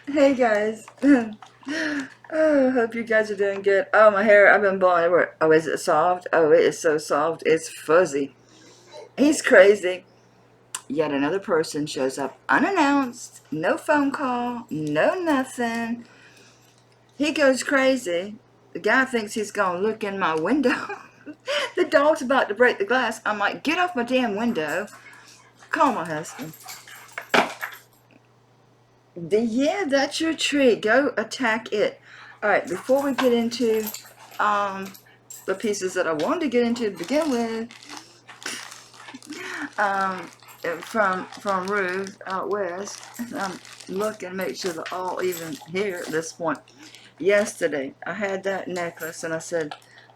Hey guys. Oh, hope you guys are doing good. Oh, my hair, I've been blowing everywhere. Oh, is it soft? Oh, it is so soft. It's fuzzy. He's crazy. Yet another person shows up unannounced. No phone call. No nothing. He goes crazy. The guy thinks he's going to look in my window. The dog's about to break the glass. I'm like, get off my damn window. Call my husband. Yeah, that's your treat. Go attack it. All right, before we get into um, the pieces that I wanted to get into to begin with, um, from Ruth out west, I'm looking to make sure they're all even here at this point. Yesterday, I had that necklace, and I said,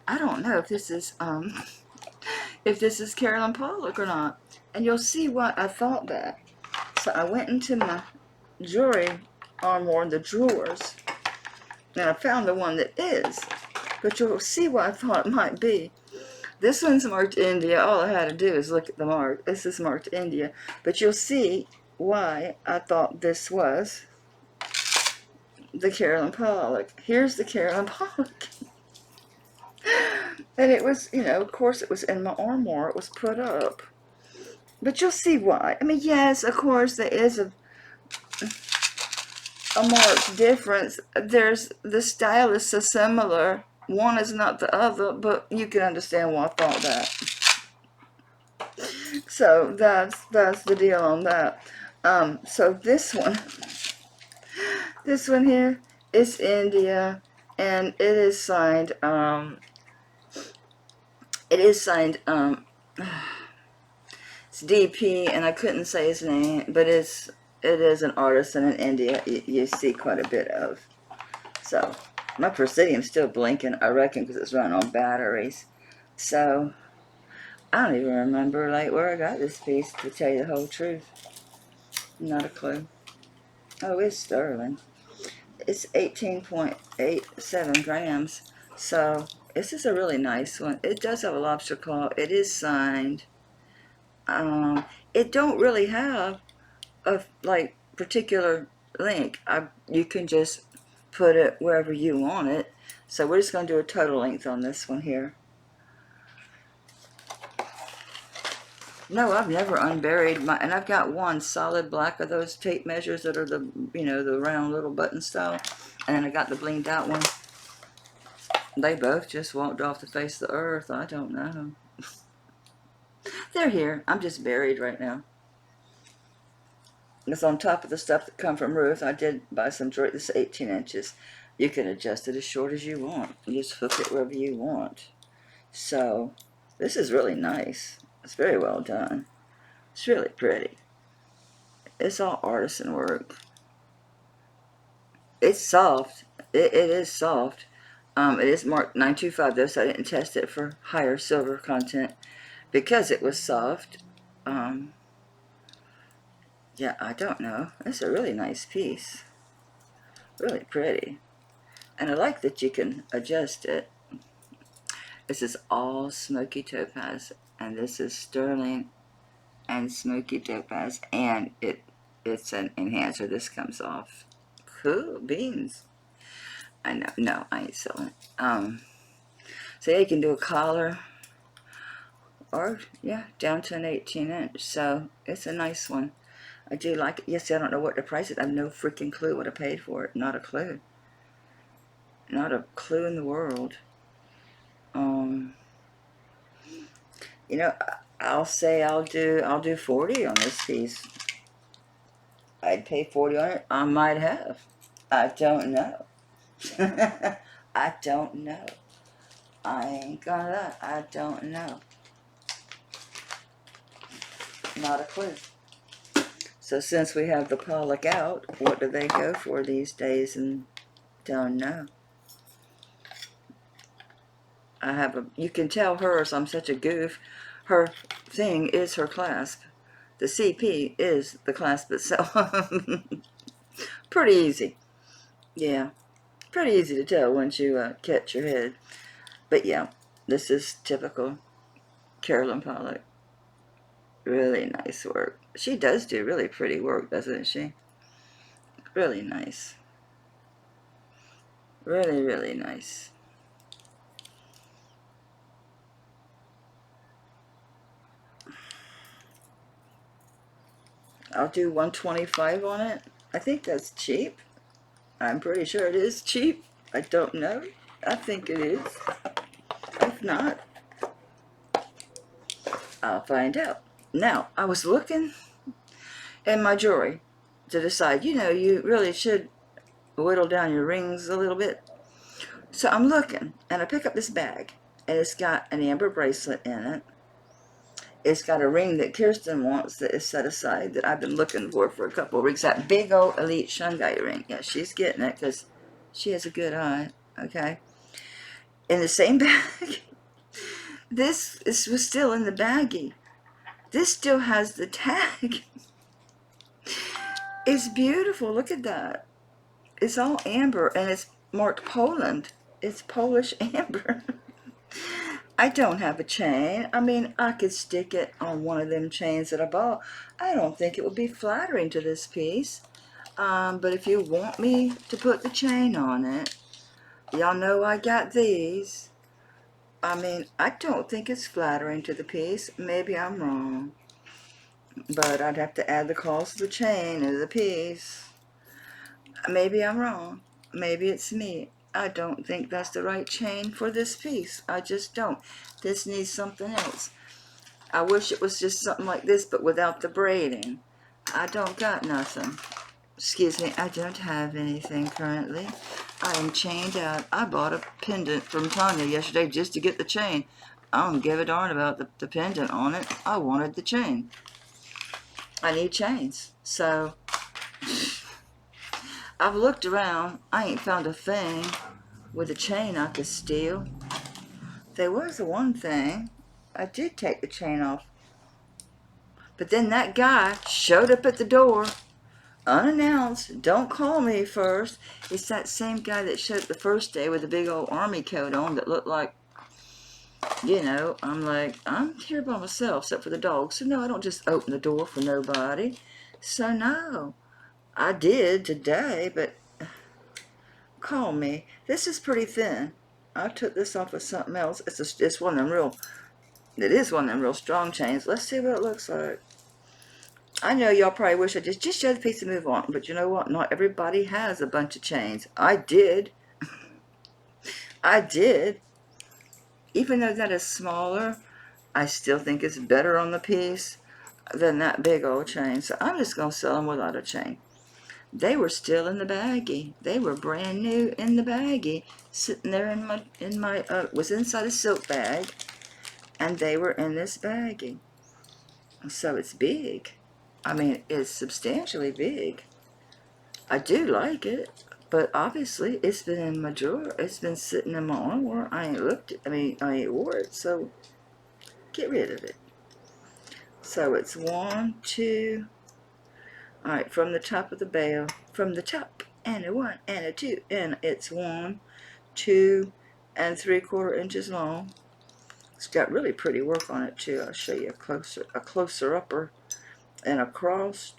I don't know if this is Carolyn Pollock or not, and you'll see why I thought that. So I went into my jewelry armoire in the drawers, and I found the one that is. But you'll see what I thought it might be. This one's marked India. All I had to do is look at the mark. This is marked India. But you'll see why I thought this was the Carolyn Pollock. Here's the Carolyn Pollock. And it was, of course it was in my armoire. It was put up. But you'll see why. I mean, yes, of course there is a marked difference. There's the style is so similar. One is not the other, but you can understand why I thought that. So that's the deal on that. So this one here is India, and it is signed. It is signed. It's DP, and I couldn't say his name, but it is an artisan in India. You see quite a bit of. So my Presidium's still blinking, I reckon, because it's running on batteries. So I don't even remember like where I got this piece, to tell you the whole truth. Not a clue. Oh, it's sterling. It's 18.87 grams. So this is a really nice one. It does have a lobster claw. It is signed. It don't really have a like particular length. You can just put it wherever you want it. So we're just going to do a total length on this one here. No, I've never unburied my, and I've got one solid black of those tape measures that are the round little button style, and then I got the blinged out one. They both just walked off the face of the earth. I don't know. They're here. I'm just buried right now. It's on top of the stuff that come from Ruth. I did buy some jewelry. This is 18 inches. You can adjust it as short as you want. You just hook it wherever you want. So this is really nice. It's very well done. It's really pretty. It's all artisan work. It's soft. It is soft. It is marked 925 though, so I didn't test it for higher silver content because it was soft. Yeah, I don't know. It's a really nice piece. Really pretty. And I like that you can adjust it. This is all Smoky Topaz, and this is sterling and Smoky Topaz, and it's an enhancer. This comes off. Cool beans. I know. No, I ain't selling it. So yeah, you can do a collar, or yeah, down to an 18-inch. So it's a nice one. I do like it. Yes, I don't know what the price is. I have no freaking clue what I paid for it. Not a clue. Not a clue in the world. You know, I'll say I'll do 40 on this piece. I'd pay 40 on it. I might have. I don't know. I don't know. I ain't gonna lie. I don't know. Not a clue. So since we have the Pollock out, what do they go for these days? And don't know. You can tell hers, I'm such a goof. Her thing is her clasp. The CP is the clasp itself. Pretty easy. Yeah. Pretty easy to tell once you catch your head. But yeah, this is typical Carolyn Pollock. Really nice work. She does do really pretty work, doesn't she? Really nice. Really, really nice. I'll do 125 on it. I think that's cheap. I'm pretty sure it is cheap. I don't know. I think it is. If not, I'll find out. Now, I was looking in my jewelry to decide, you know, you really should whittle down your rings a little bit. So I'm looking, and I pick up this bag, and it's got an amber bracelet in it. It's got a ring that Kirsten wants that is set aside that I've been looking for a couple of weeks. That big old Elite Shungite ring. Yeah, she's getting it because she has a good eye, okay? In the same bag, this was still in the baggie. This still has the tag. It's beautiful. Look at that. It's all amber, and it's marked Poland. It's Polish amber. I don't have a chain. I mean, I could stick it on one of them chains that I bought. I don't think it would be flattering to this piece. But if you want me to put the chain on it, y'all know I got these. I mean, I don't think it's flattering to the piece. Maybe I'm wrong. But I'd have to add the cost of the chain to the piece. Maybe I'm wrong. Maybe it's me. I don't think that's the right chain for this piece. I just don't. This needs something else. I wish it was just something like this, but without the braiding. I don't got nothing. Excuse me, I don't have anything currently. I am chained out. I bought a pendant from Tanya yesterday just to get the chain. I don't give a darn about the pendant on it. I wanted the chain. I need chains. So, I've looked around. I ain't found a thing with a chain I could steal. There was the one thing. I did take the chain off. But then that guy showed up at the door, unannounced. Don't call me first. It's that same guy that showed up the first day with a big old army coat on that looked like, you know, I'm like, I'm here by myself except for the dog. So no, I don't just open the door for nobody. So no, I did today, but call me. This is pretty thin. I took this off with something else. It's one of them real, it is one of them real strong chains. Let's see what it looks like. I know y'all probably wish I just show the piece and move on, but you know what? Not everybody has a bunch of chains. I did. I did. Even though that is smaller, I still think it's better on the piece than that big old chain. So I'm just going to sell them without a chain. They were still in the baggie. They were brand new in the baggie, sitting there in my was inside a silk bag, and they were in this baggie. So it's big. I mean, it's substantially big. I do like it, but obviously it's been in my drawer. It's been sitting in my armoire. I ain't looked at, I ain't wore it, so get rid of it. So it's 1, 2, all right, from the top of the bell, from the top, and a 1 and a 2, and it's 1, 2 and 3/4 inches long. It's got really pretty work on it too. I'll show you a closer upper. And across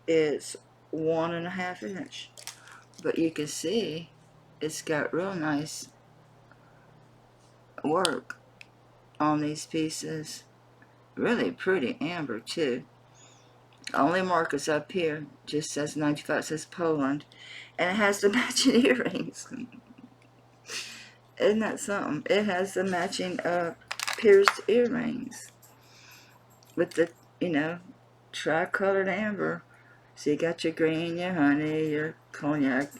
it's 1.5 inch. But you can see it's got real nice work on these pieces. Really pretty amber too. Only mark is up here. Just says 95. It says Poland. And it has the matching earrings. Isn't that something? It has the matching pierced earrings. With the, you know, tri-colored amber. So you got your green, your honey, your cognac.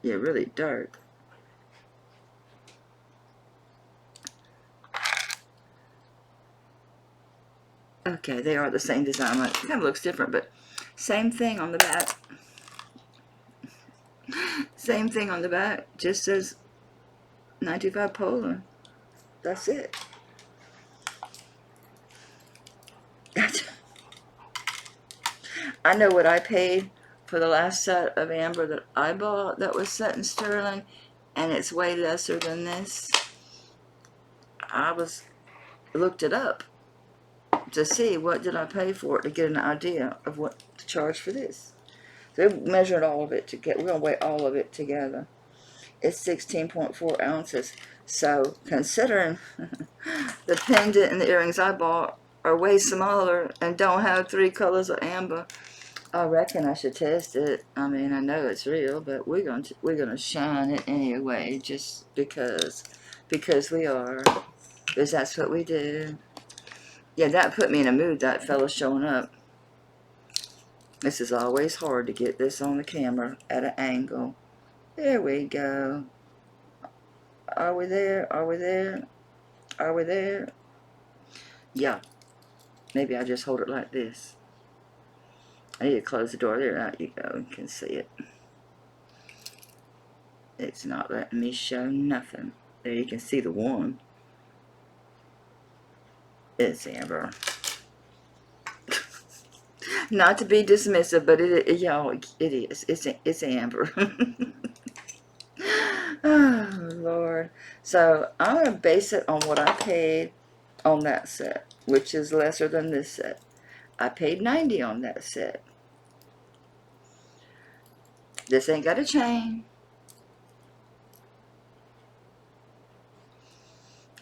Yeah, really dark. Okay, they are the same design. It kind of looks different, but same thing on the back. Same thing on the back. Just says 95 Poland. That's it. I know what I paid for the last set of amber that I bought that was set in sterling, and it's way lesser than this. I looked it up to see what did I pay for it to get an idea of what to charge for this. So we're measuring all of it together. We're going to weigh all of it together. It's 16.4 ounces. So considering the pendant and the earrings I bought are way smaller and don't have 3 colors of amber, I reckon I should test it. I mean, I know it's real, but we're gonna shine it anyway, just because we are, because that's what we do. Yeah, that put me in a mood, that fella showing up. This is always hard to get this on the camera at an angle. There we go. Are we there? Are we there? Are we there? Yeah. Maybe I just hold it like this. I need to close the door. There you go. You can see it. It's not letting me show nothing. There you can see the one. It's amber. Not to be dismissive, but y'all, it is. It's amber. Oh, Lord. So I'm going to base it on what I paid on that set, which is lesser than this set. I paid $90 on that set. This ain't got a chain.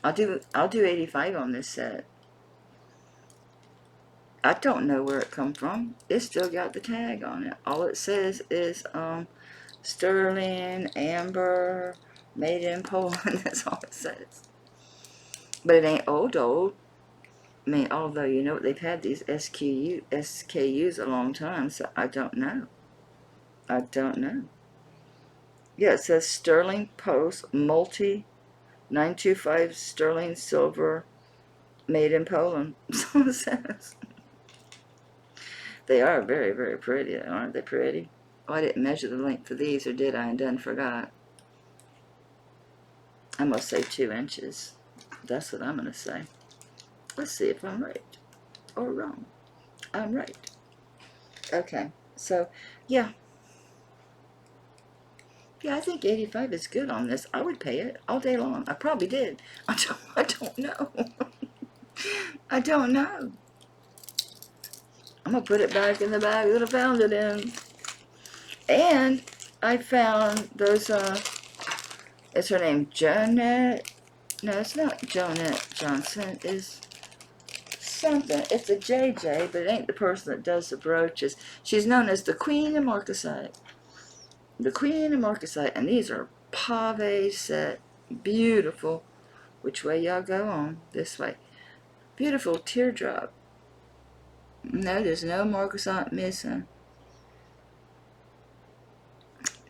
I'll do $85 on this set. I don't know where it come from. It's still got the tag on it. All it says is sterling, amber, made in Poland. That's all it says. But it ain't old. I mean, although, you know, they've had these SKUs a long time, so I don't know. I don't know. Yeah, it says sterling post multi 925 sterling silver made in Poland. So it says. They are very, very pretty, aren't they pretty? Oh, I didn't measure the length for these, or did I? And done forgot. I'm going to say 2 inches. That's what I'm going to say. Let's see if I'm right or wrong. I'm right. Okay, so, yeah. Yeah, I think 85 is good on this. I would pay it all day long. I probably did. I don't know. I don't know. I'm going to put it back in the bag that I found it in. And I found those, is her name Jonette? No, it's not Jonette Johnson. It's something. It's a JJ, but it ain't the person that does the brooches. She's known as the Queen of Marcasite. The Queen of Marcasite. And these are pave set. Beautiful. Which way y'all go on? This way. Beautiful teardrop. No, there's no Marcasite missing.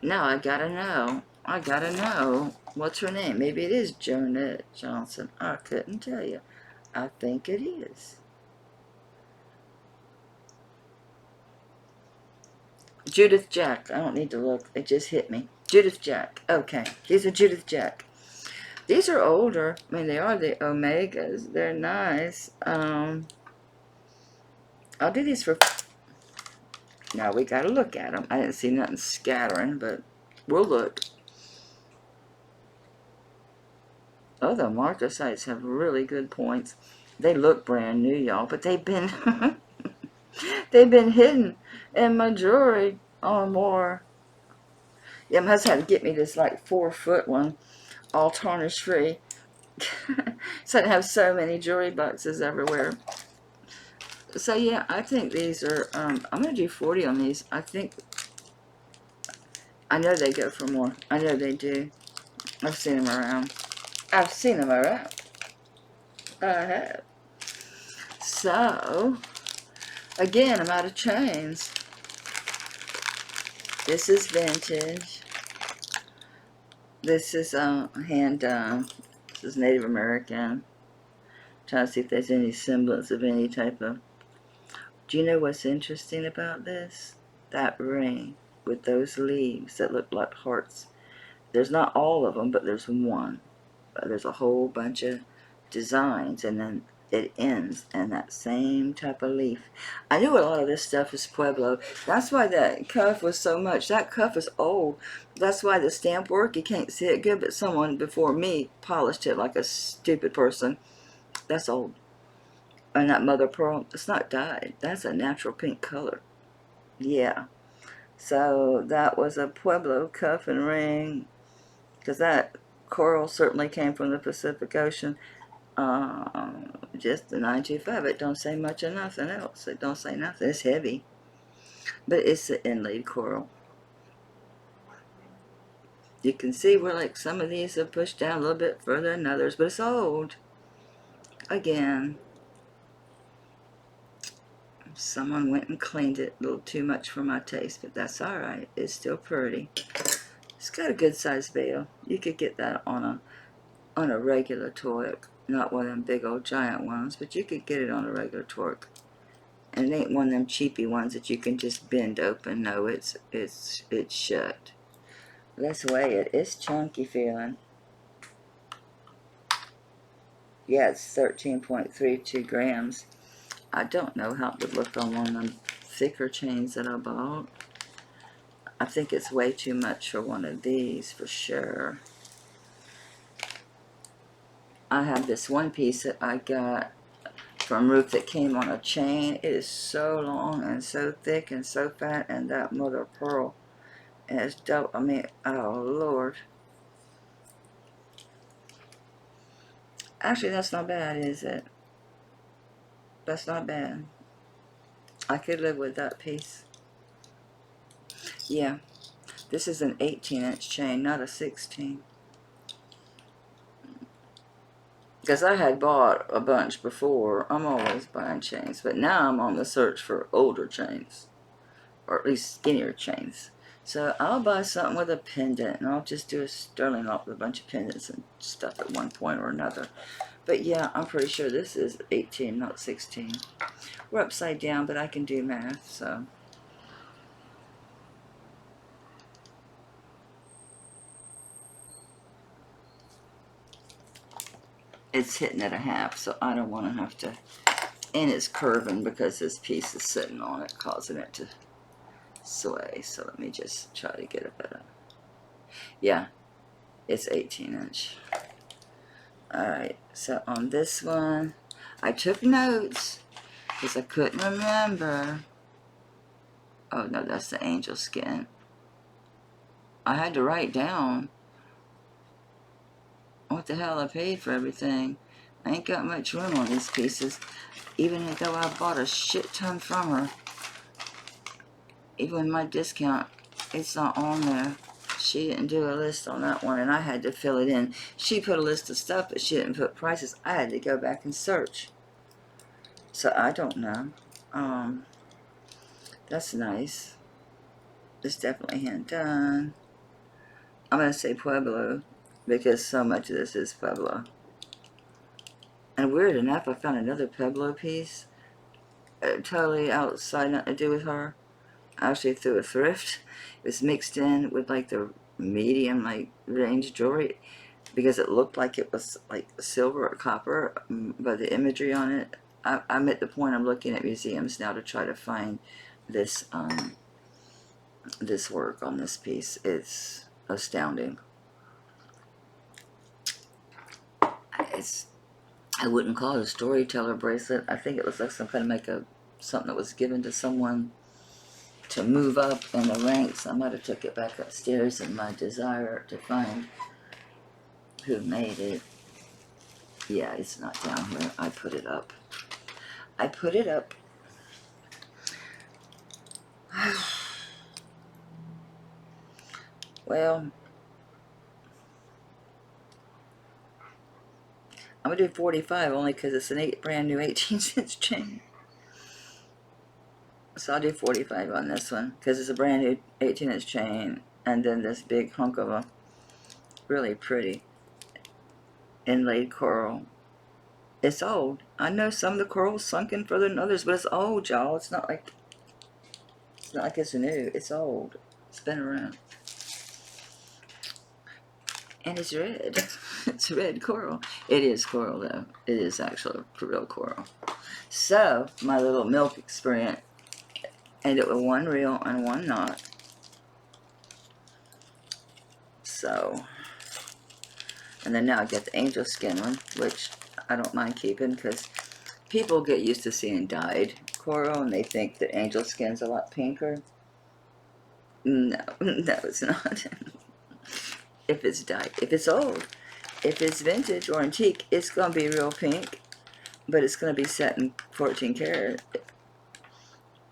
Now I gotta know. I gotta know. What's her name? Maybe it is Jonette Johnson. I couldn't tell you. I think it is. Judith Jack. I don't need to look. It just hit me. Judith Jack. Okay. These are Judith Jack. These are older. I mean, they are the Omegas. They're nice. I'll do these for... Now, we got to look at them. I didn't see nothing scattering, but we'll look. Oh, the marcasites have really good points. They look brand new, y'all, but they've been... they've been hidden in my jewelry or more. Yeah, my husband had to get me this, like, 4-foot one, all tarnish free. So I didn't have so many jewelry boxes everywhere. So yeah, I think these are, I'm going to do 40 on these. I know they go for more. I know they do. I've seen them around. I've seen them around. I have. So, again, I'm out of chains. This is vintage. This is hand done. This is Native American. Trying to see if there's any semblance of any type of... Do you know what's interesting about this? That ring with those leaves that look like hearts. There's not all of them, but there's one. There's a whole bunch of designs, and then it ends in that same type of leaf. I knew a lot of this stuff is Pueblo. That's why that cuff was so much. That cuff is old. That's why the stamp work, you can't see it good, but someone before me polished it like a stupid person. That's old. And that mother pearl, it's not dyed. That's a natural pink color. Yeah. So that was a Pueblo cuff and ring, because that coral certainly came from the Pacific Ocean. Just the 925. It don't say much of nothing else. It don't say nothing. It's heavy, but it's the inlaid coral. You can see where like some of these are pushed down a little bit further than others, but it's old. Again, someone went and cleaned it a little too much for my taste, but that's alright. It's still pretty. It's got a good sized veil. You could get that on a regular torque. Not one of them big old giant ones, but you could get it on a regular torque. And it ain't one of them cheapy ones that you can just bend open. No, it's shut. Let's weigh it. It's chunky feeling. Yeah, it's 13.32 grams. I don't know how it would look on one of them thicker chains that I bought. I think it's way too much for one of these for sure. I have this one piece that I got from Ruth that came on a chain. It is so long and so thick and so fat, and that mother of pearl is dope. I mean, oh Lord. Actually, that's not bad, is it? That's not bad. I could live with that piece. Yeah, this is an 18-inch chain, not a 16. Because I had bought a bunch before. I'm always buying chains, but now I'm on the search for older chains, or at least skinnier chains. So I'll buy something with a pendant, and I'll just do a sterling lock with a bunch of pendants and stuff at one point or another. But yeah, I'm pretty sure this is 18, not 16. We're upside down, but I can do math, so. It's hitting at a half, so I don't want to have to. And it's curving because this piece is sitting on it, causing it to sway. So let me just try to get a better. Yeah, it's 18-inch. Alright, so on this one, I took notes because I couldn't remember. Oh no, that's the angel skin. I had to write down what the hell I paid for everything. I ain't got much room on these pieces, even though I bought a shit ton from her. Even my discount, it's not on there. She didn't do a list on that one, and I had to fill it in. She put a list of stuff, but she didn't put prices. I had to go back and search. So I don't know. That's nice. It's definitely hand done. I'm going to say Pueblo, because so much of this is Pueblo. And weird enough, I found another Pueblo piece, totally outside, nothing to do with her. Actually through a thrift. It was mixed in with like the medium like range jewelry, because it looked like it was like silver or copper by the imagery on it. I'm at the point I'm looking at museums now to try to find this this work on this piece. It's astounding. I wouldn't call it a storyteller bracelet. I think it was like some kind of makeup, something that was given to someone to move up in the ranks. I might have took it back upstairs in my desire to find who made it. Yeah, it's not down here. I put it up. I put it up. Well, I'm going to do 45 only because it's a brand new 18-cent chain. So I'll do 45 on this one because it's a brand new 18-inch chain, and then this big hunk of a really pretty inlaid coral. It's old. I know some of the coral's sunken further than others, but it's old, y'all. It's not like it's new. It's old. It's been around. And it's red. It's red coral. It is coral, though. It is actually real coral. So, my little milk experiment ended with one real and one not. So, and then now I get the angel skin one, which I don't mind keeping because people get used to seeing dyed coral and they think that angel skin's a lot pinker. No, no, it's not. If it's dyed, if it's old, if it's vintage or antique, it's going to be real pink, but it's going to be set in 14 karat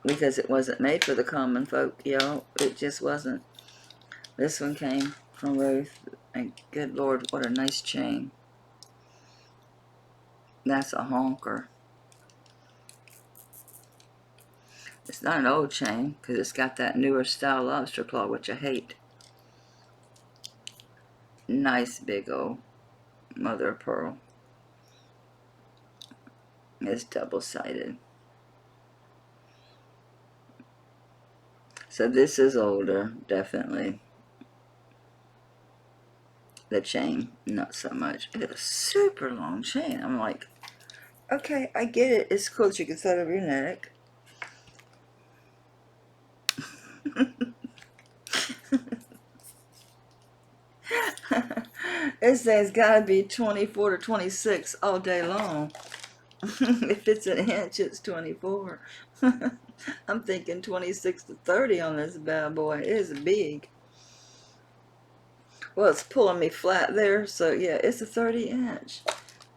because it wasn't made for the common folk, y'all. It just wasn't. This one came from Ruth, and good Lord, what a nice chain. That's a honker. It's not an old chain because it's got that newer style lobster claw, which I hate. Nice big old mother of pearl. It's double-sided. So this is older, definitely. The chain, not so much. It's a super long chain. I'm like, okay, I get it. It's cool that you can set over your neck. This thing's got to be 24 to 26 all day long. If it's an inch, it's 24. I'm thinking 26 to 30 on this bad boy. It is big. Well, it's pulling me flat there, so yeah, it's a 30 inch.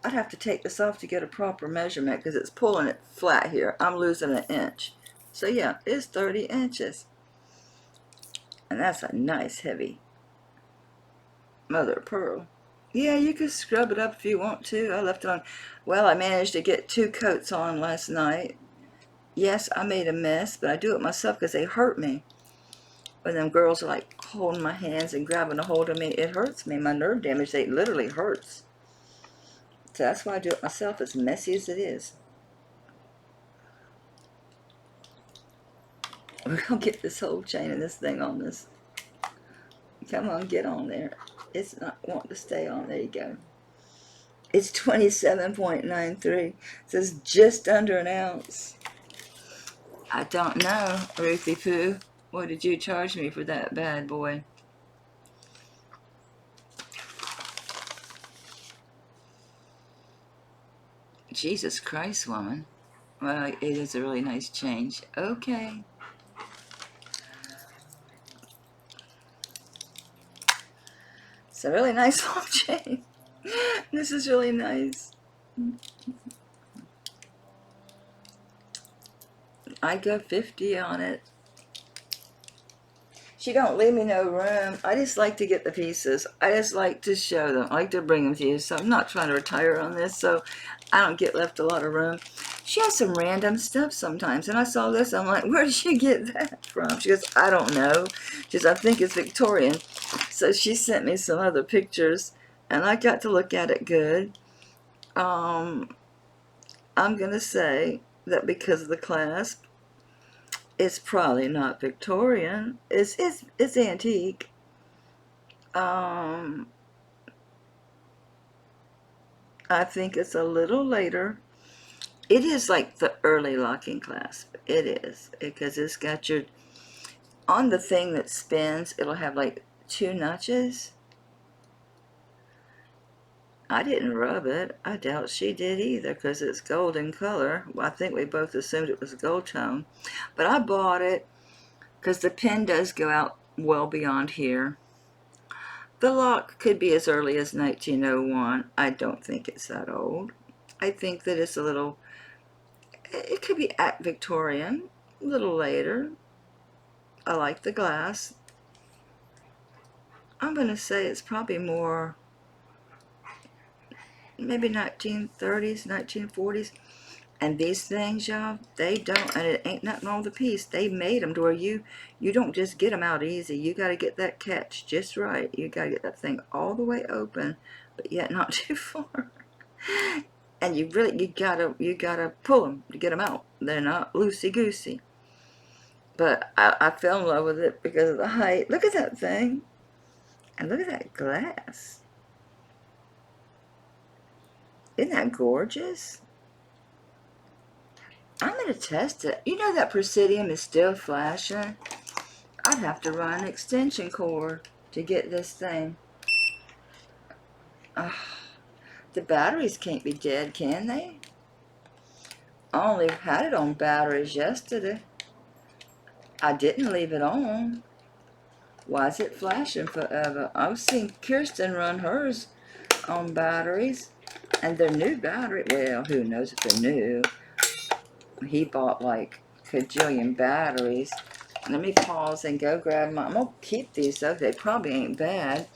I'd have to take this off to get a proper measurement because it's pulling it flat here. I'm losing an inch. So yeah, it's 30 inches. And that's a nice heavy mother of pearl. Yeah, you can scrub it up if you want to. I left it on. Well, I managed to get 2 coats on last night. Yes, I made a mess, but I do it myself because they hurt me. When them girls are like holding my hands and grabbing a hold of me, it hurts me. My nerve damage, it literally hurts. So that's why I do it myself, as messy as it is. We're going to get this whole chain of this thing on this. Come on, get on there. It's not wanting to stay on. There you go. It's 27.93. It says just under an ounce. I don't know, Ruthie Poo. What did you charge me for that bad boy? Jesus Christ, woman. Well, it is a really nice change. Okay. It's a really nice long chain. This is really nice. I go 50 on it. She don't leave me no room. I just like to get the pieces. I just like to show them. I like to bring them to you. So I'm not trying to retire on this, so I don't get left a lot of room. She has some random stuff sometimes. And I saw this. I'm like, where did she get that from? She goes, I don't know. She goes, I think it's Victorian. So she sent me some other pictures. And I got to look at it good. I'm going to say that because of the clasp, it's probably not Victorian. It's antique. I think it's a little later. It is like the early locking clasp. It is, because it's got your, on the thing that spins, it'll have like 2 notches. I didn't rub it. I doubt she did either because it's golden color. Well, I think we both assumed it was gold tone. But I bought it because the pin does go out well beyond here. The lock could be as early as 1901. I don't think it's that old. I think that it's a little, it could be at Victorian, a little later. I like the glass. I'm going to say it's probably more, maybe 1930s, 1940s. And these things, y'all, they don't, and it ain't nothing wrong with the piece. They made them to where you don't just get them out easy. You got to get that catch just right. You got to get that thing all the way open, but yet not too far. And you gotta pull them to get them out. They're not loosey-goosey. But I fell in love with it because of the height. Look at that thing. And look at that glass. Isn't that gorgeous? I'm going to test it. You know that Presidium is still flashing? I'd have to run an extension cord to get this thing. The batteries can't be dead, can they? I only had it on batteries yesterday. I didn't leave it on. Why is it flashing forever? I've seen Kirsten run hers on batteries. And they're new battery. Well, who knows if they're new. He bought like a kajillion batteries. Let me pause and go grab my... I'm going to keep these though. They probably ain't bad.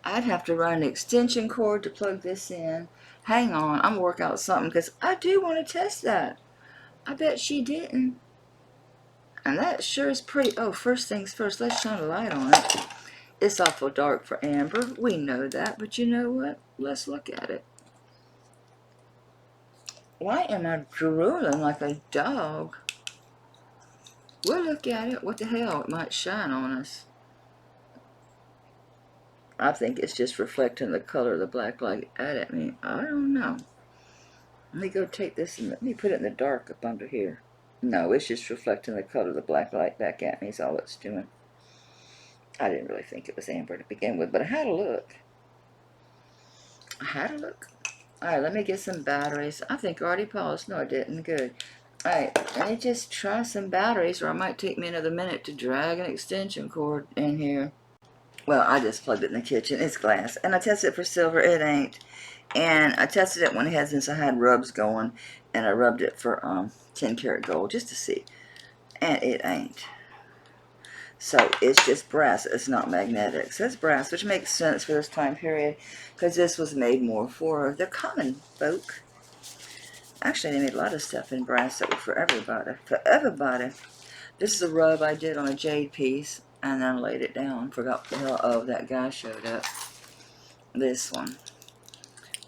I'd have to run an extension cord to plug this in. Hang on. I'm going to work out something because I do want to test that. I bet she didn't. And that sure is pretty. Oh, first things first. Let's shine a light on it. It's awful dark for amber. We know that. But you know what? Let's look at it. Why am I drooling like a dog? We'll look at it. What the hell? It might shine on us. I think it's just reflecting the color of the black light at me. I don't know. Let me go take this and let me put it in the dark up under here. No, it's just reflecting the color of the black light back at me is all it's doing. I didn't really think it was amber to begin with, but I had a look. Alright, let me get some batteries. I think I already paused. No, I didn't. Good. Alright, let me just try some batteries, or it might take me another minute to drag an extension cord in here. Well, I just plugged it in the kitchen. It's glass. And I tested it for silver. It ain't. And I tested it when it had, since I had rubs going. And I rubbed it for 10 karat gold just to see. And it ain't. So it's just brass. It's not magnetic. So it's brass, which makes sense for this time period. Because this was made more for the common folk. Actually, they made a lot of stuff in brass that were for everybody. For everybody. This is a rub I did on a jade piece. And then I laid it down. Forgot what the hell. Oh, that guy showed up. This one.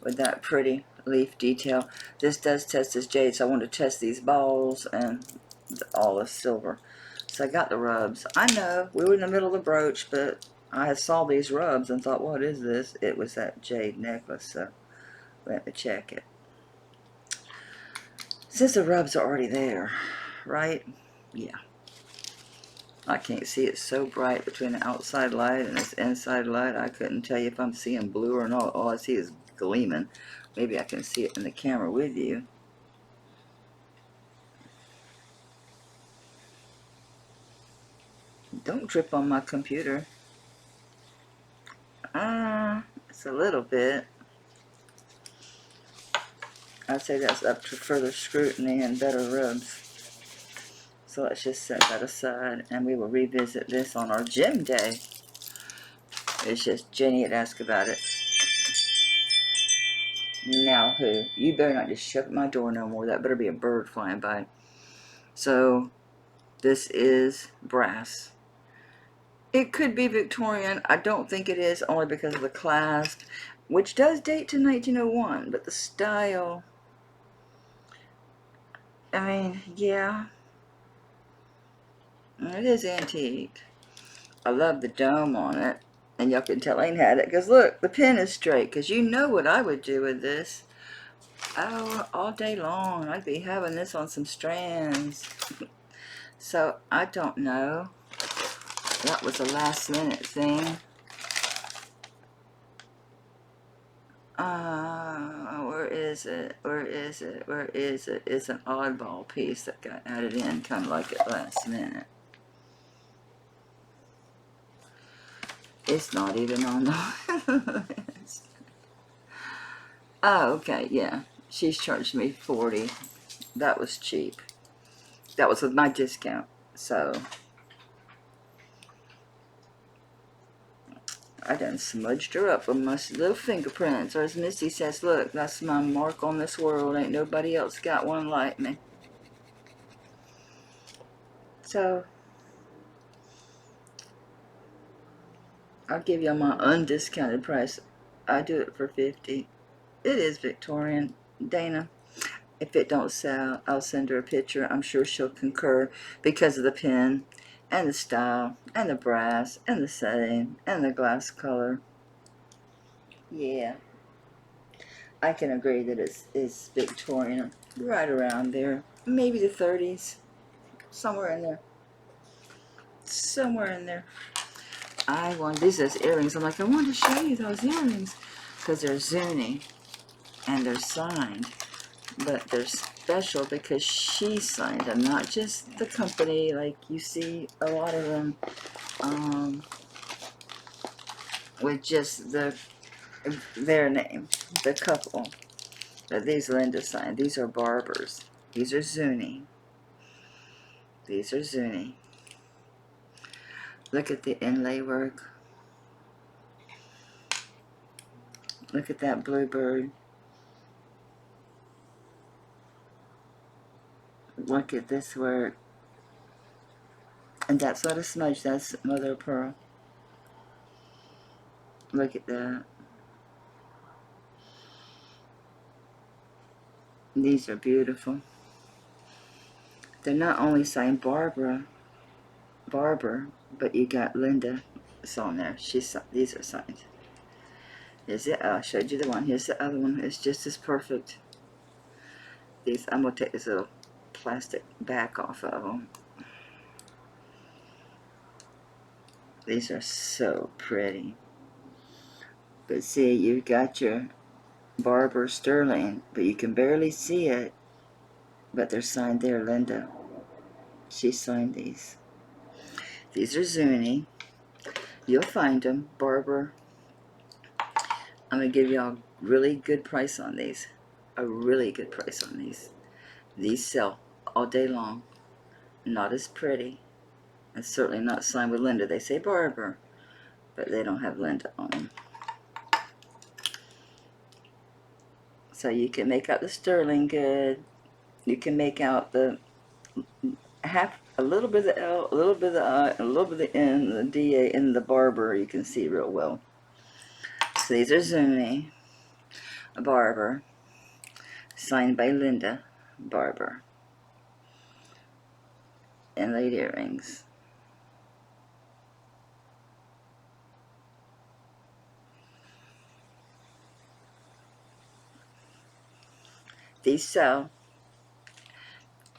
With that pretty leaf detail. This does test as jade. So I wanted to test these balls and all the silver. So I got the rubs. I know. We were in the middle of the brooch. But I saw these rubs and thought, what is this? It was that jade necklace. So let me check it. Since the rubs are already there. Right? Yeah. I can't see it so bright between the outside light and this inside light. I couldn't tell you if I'm seeing blue or not. All I see is gleaming. Maybe I can see it in the camera with you. Don't trip on my computer. It's a little bit. I'd say that's up to further scrutiny and better rubs. So let's just set that aside, and we will revisit this on our gym day. It's just Jenny had asked about it. Now who? You better not just shut at my door no more. That better be a bird flying by. So, this is brass. It could be Victorian. I don't think it is, only because of the clasp, which does date to 1901, but the style, I mean, yeah. It is antique. I love the dome on it. And y'all can tell I ain't had it. Because look, the pin is straight. Because you know what I would do with this. Oh, all day long. I'd be having this on some strands. So, I don't know. That was a last minute thing. Where is it? Where is it? Where is it? It's an oddball piece that got added in kind of like at last minute. It's not even on the list. Oh, okay, yeah. She's charged me $40. That was cheap. That was with my discount. So, I done smudged her up with my little fingerprints. Or as Misty says, look, that's my mark on this world. Ain't nobody else got one like me. So, I'll give you my undiscounted price. I do it for $50. It is Victorian. Dana, if it don't sell, I'll send her a picture. I'm sure she'll concur because of the pin and the style and the brass and the setting and the glass color. Yeah, I can agree that it's Victorian, right around there. Maybe the 30s, somewhere in there. Somewhere in there. I want these as earrings. I'm like, I wanted to show you those earrings because they're Zuni and they're signed, but they're special because she signed them, not just the company. Like you see a lot of them with just their name, the couple that these Linda signed. These are Barbers. These are Zuni. These are Zuni. Look at the inlay work. Look at that bluebird. Look at this work. And that's not a smudge, that's mother of pearl. Look at that. These are beautiful. They're not only signed Barber, but you got Linda. It's on there. These are signed. Here's it. I showed you the one. Here's the other one. It's just as perfect. These. I'm gonna take this little plastic back off of them. These are so pretty. But see, you've got your Barber Sterling, but you can barely see it. But they're signed there, Linda. She signed these. These are Zuni. You'll find them. Barber. I'm going to give y'all a really good price on these. A really good price on these. These sell all day long. Not as pretty. And certainly not signed with Linda. They say Barber, but they don't have Linda on them. So you can make out the sterling good. You can make out the a little bit of the L, a little bit of the I, a little bit of the N, the DA, and the Barber. You can see real well. So these are Zuni, a Barber, signed by Linda Barber. Inlaid earrings. These sell,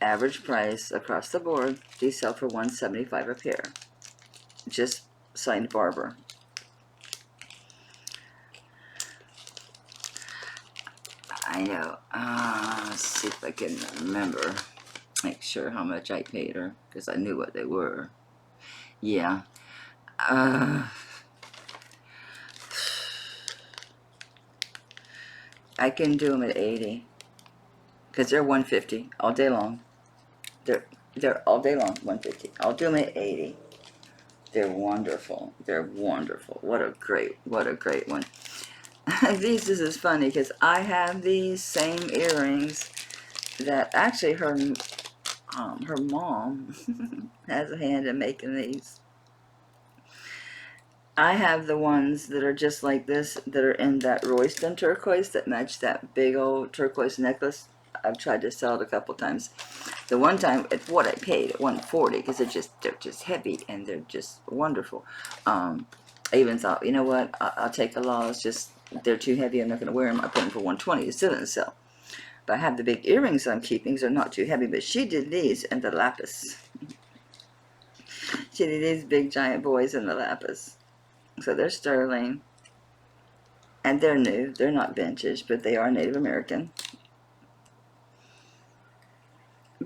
average price across the board, these sell for $175 a pair. Just signed Barber. I know. Let's see if I can remember. Make sure how much I paid her, because I knew what they were. Yeah. I can do them at 80, because they're 150 all day long. They're all day long 150. I'll do them at 80. They're wonderful. They're wonderful. What a great one. This is funny because I have these same earrings that actually her mom has a hand in making these. I have the ones that are just like this, that are in that Royston turquoise that match that big old turquoise necklace. I've tried to sell it a couple times. The one time, it's what I paid at $140 because they're just heavy and they're just wonderful. I even thought, you know what, I'll take a loss. Just they're too heavy. I'm not going to wear them. I put them for $120. It still didn't sell. But I have the big earrings I'm keeping. They're not too heavy. But she did these and the lapis. She did these big giant boys in the lapis. So they're sterling. And they're new. They're not vintage, but they are Native American.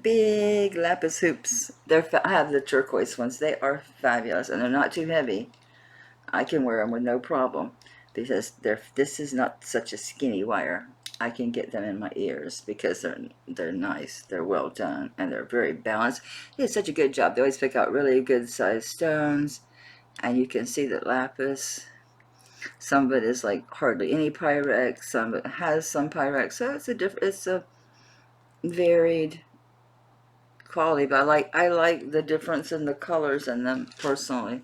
Big lapis hoops. I have the turquoise ones. They are fabulous, and they're not too heavy. I can wear them with no problem because this is not such a skinny wire. I can get them in my ears because they're nice. They're well done, and they're very balanced. They do such a good job. They always pick out really good sized stones, and you can see that lapis. Some of it is like hardly any Pyrex. Some of it has some Pyrex. So it's a varied quality, but I like the difference in the colors in them personally.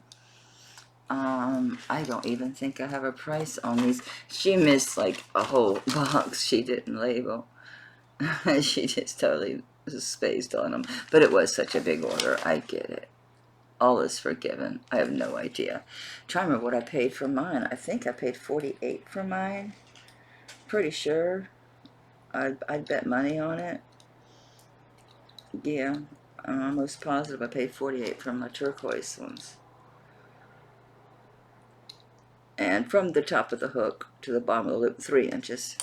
I don't even think I have a price on these. She missed like a whole box she didn't label. She just totally spaced on them. But it was such a big order. I get it. All is forgiven. I have no idea. I'm trying to remember what I paid for mine. I think I paid $48 for mine. Pretty sure. I'd bet money on it. Yeah, I'm almost positive I paid $48 for my turquoise ones. And from the top of the hook to the bottom of the loop, 3 inches.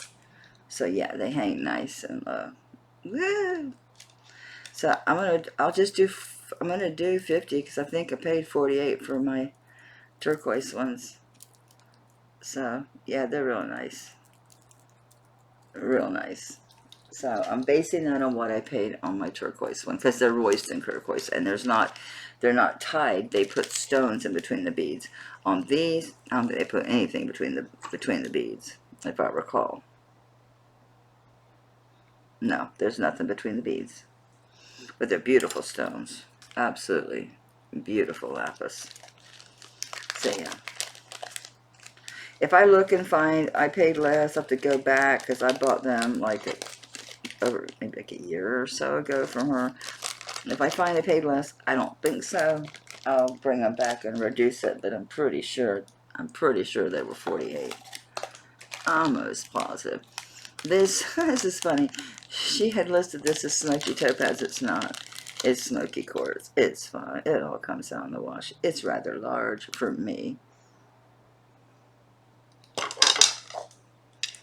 So yeah, they hang nice and woo. So I'll just do I'm gonna do 50 because I think I paid 48 for my turquoise ones. So yeah, they're real nice, real nice. So I'm basing that on what I paid on my turquoise one because they're Royston turquoise, and they're not tied. They put stones in between the beads. On these, I don't think they put anything between the beads, if I recall. No, there's nothing between the beads. But they're beautiful stones. Absolutely beautiful lapis. So yeah. If I look and find I paid less, I have to go back because I bought them like maybe like a year or so ago from her. If I find I paid less, I don't think so. I'll bring them back and reduce it, but I'm pretty sure they were 48. Almost positive. This is funny. She had listed this as Smoky Topaz. It's not. It's Smoky Quartz. It's fine. It all comes out in the wash. It's rather large for me.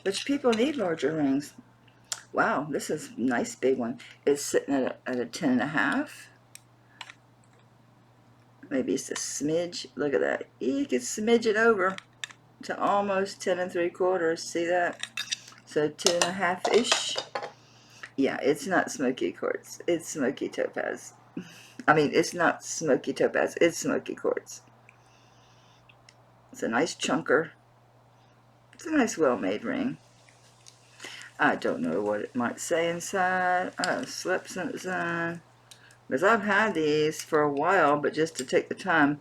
Which people need larger rings. Wow, this is a nice big one. It's sitting at a 10.5. Maybe it's a smidge. Look at that. You can smidge it over to almost 10 3/4. See that? So 10.5-ish. Yeah, it's not Smoky Quartz. It's Smoky Topaz. I mean, it's not Smoky Topaz. It's Smoky Quartz. It's a nice chunker. It's a nice, well-made ring. I don't know what it might say inside. Oh, slips inside. Because I've had these for a while, but just to take the time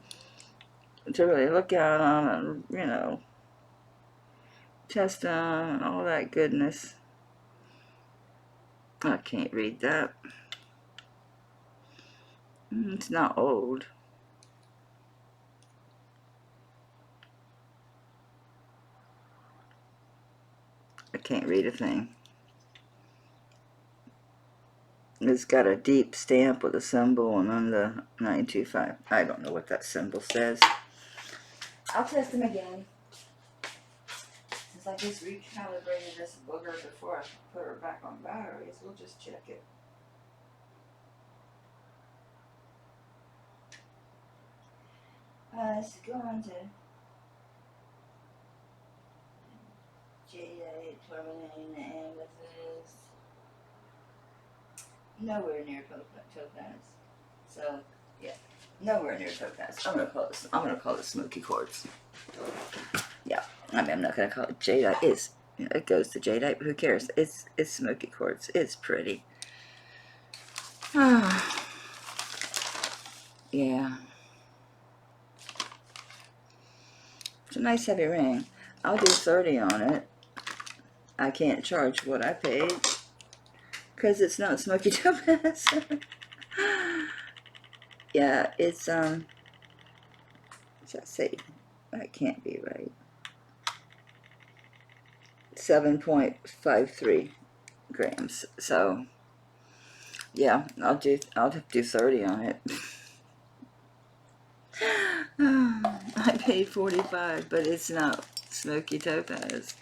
to really look at them and, you know, test them and all that goodness. I can't read that. It's not old. I can't read a thing. It's got a deep stamp with a symbol and then the 925. I don't know what that symbol says. I'll test them again. Since I just recalibrated this booger before I put her back on batteries, we'll just check it. Let's go on to Jade, tourmaline, amethyst. Nowhere near topaz. So yeah, nowhere near topaz. I'm gonna call it Smoky Quartz. Yeah, I mean I'm not gonna call it jadeite. It goes to jadeite, but who cares? It's Smoky Quartz. It's pretty. Yeah. It's a nice heavy ring. I'll do 30 on it. I can't charge what I paid because it's not Smoky Topaz. Yeah, it's what's that say? That can't be right. 7.53 grams. So yeah, I'll do 30 on it. I paid 45, but it's not Smoky Topaz.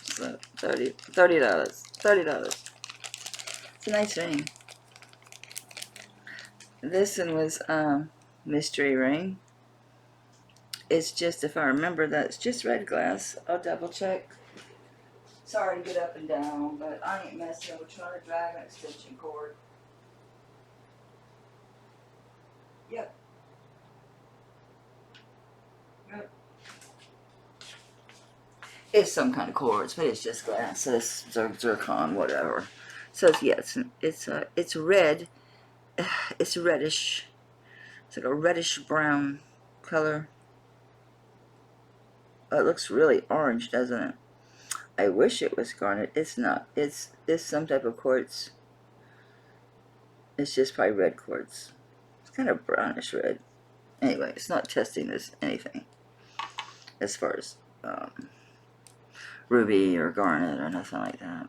So $30. $30. It's a nice ring. This one was mystery ring. It's just, if I remember that, it's just red glass. I'll double check. Sorry to get up and down, but I ain't messing with trying to drag an extension cord. Yep. Yep. It's some kind of quartz, but it's just glass. So it's zircon, whatever. So yeah, it's red. It's reddish. It's like a reddish brown color. Oh, it looks really orange, doesn't it? I wish it was garnet. It's not. It's some type of quartz. It's just probably red quartz. It's kind of brownish red. Anyway, it's not testing this anything as far as ruby or garnet or nothing like that.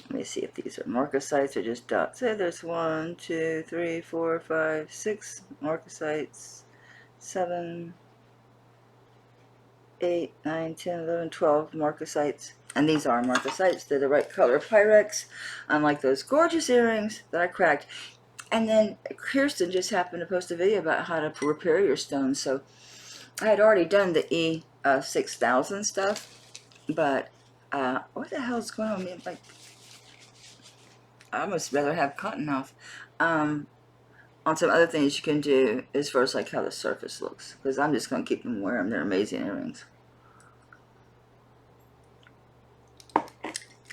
Let me see if these are marcasites or just dots. So there's 1, 2, 3, 4, 5, 6 marcasites, 7, 8, 9, 10, 11, 12 marcasites, And these are marcasites. They're the right color Pyrex, unlike those gorgeous earrings that I cracked. And then Kirsten just happened to post a video about how to repair your stones. So I had already done the E6000 stuff, but what the hell is going on? Like, I almost rather have cotton off. On some other things you can do as far as like how the surface looks, because I'm just going to keep them wearing them. They're amazing earrings.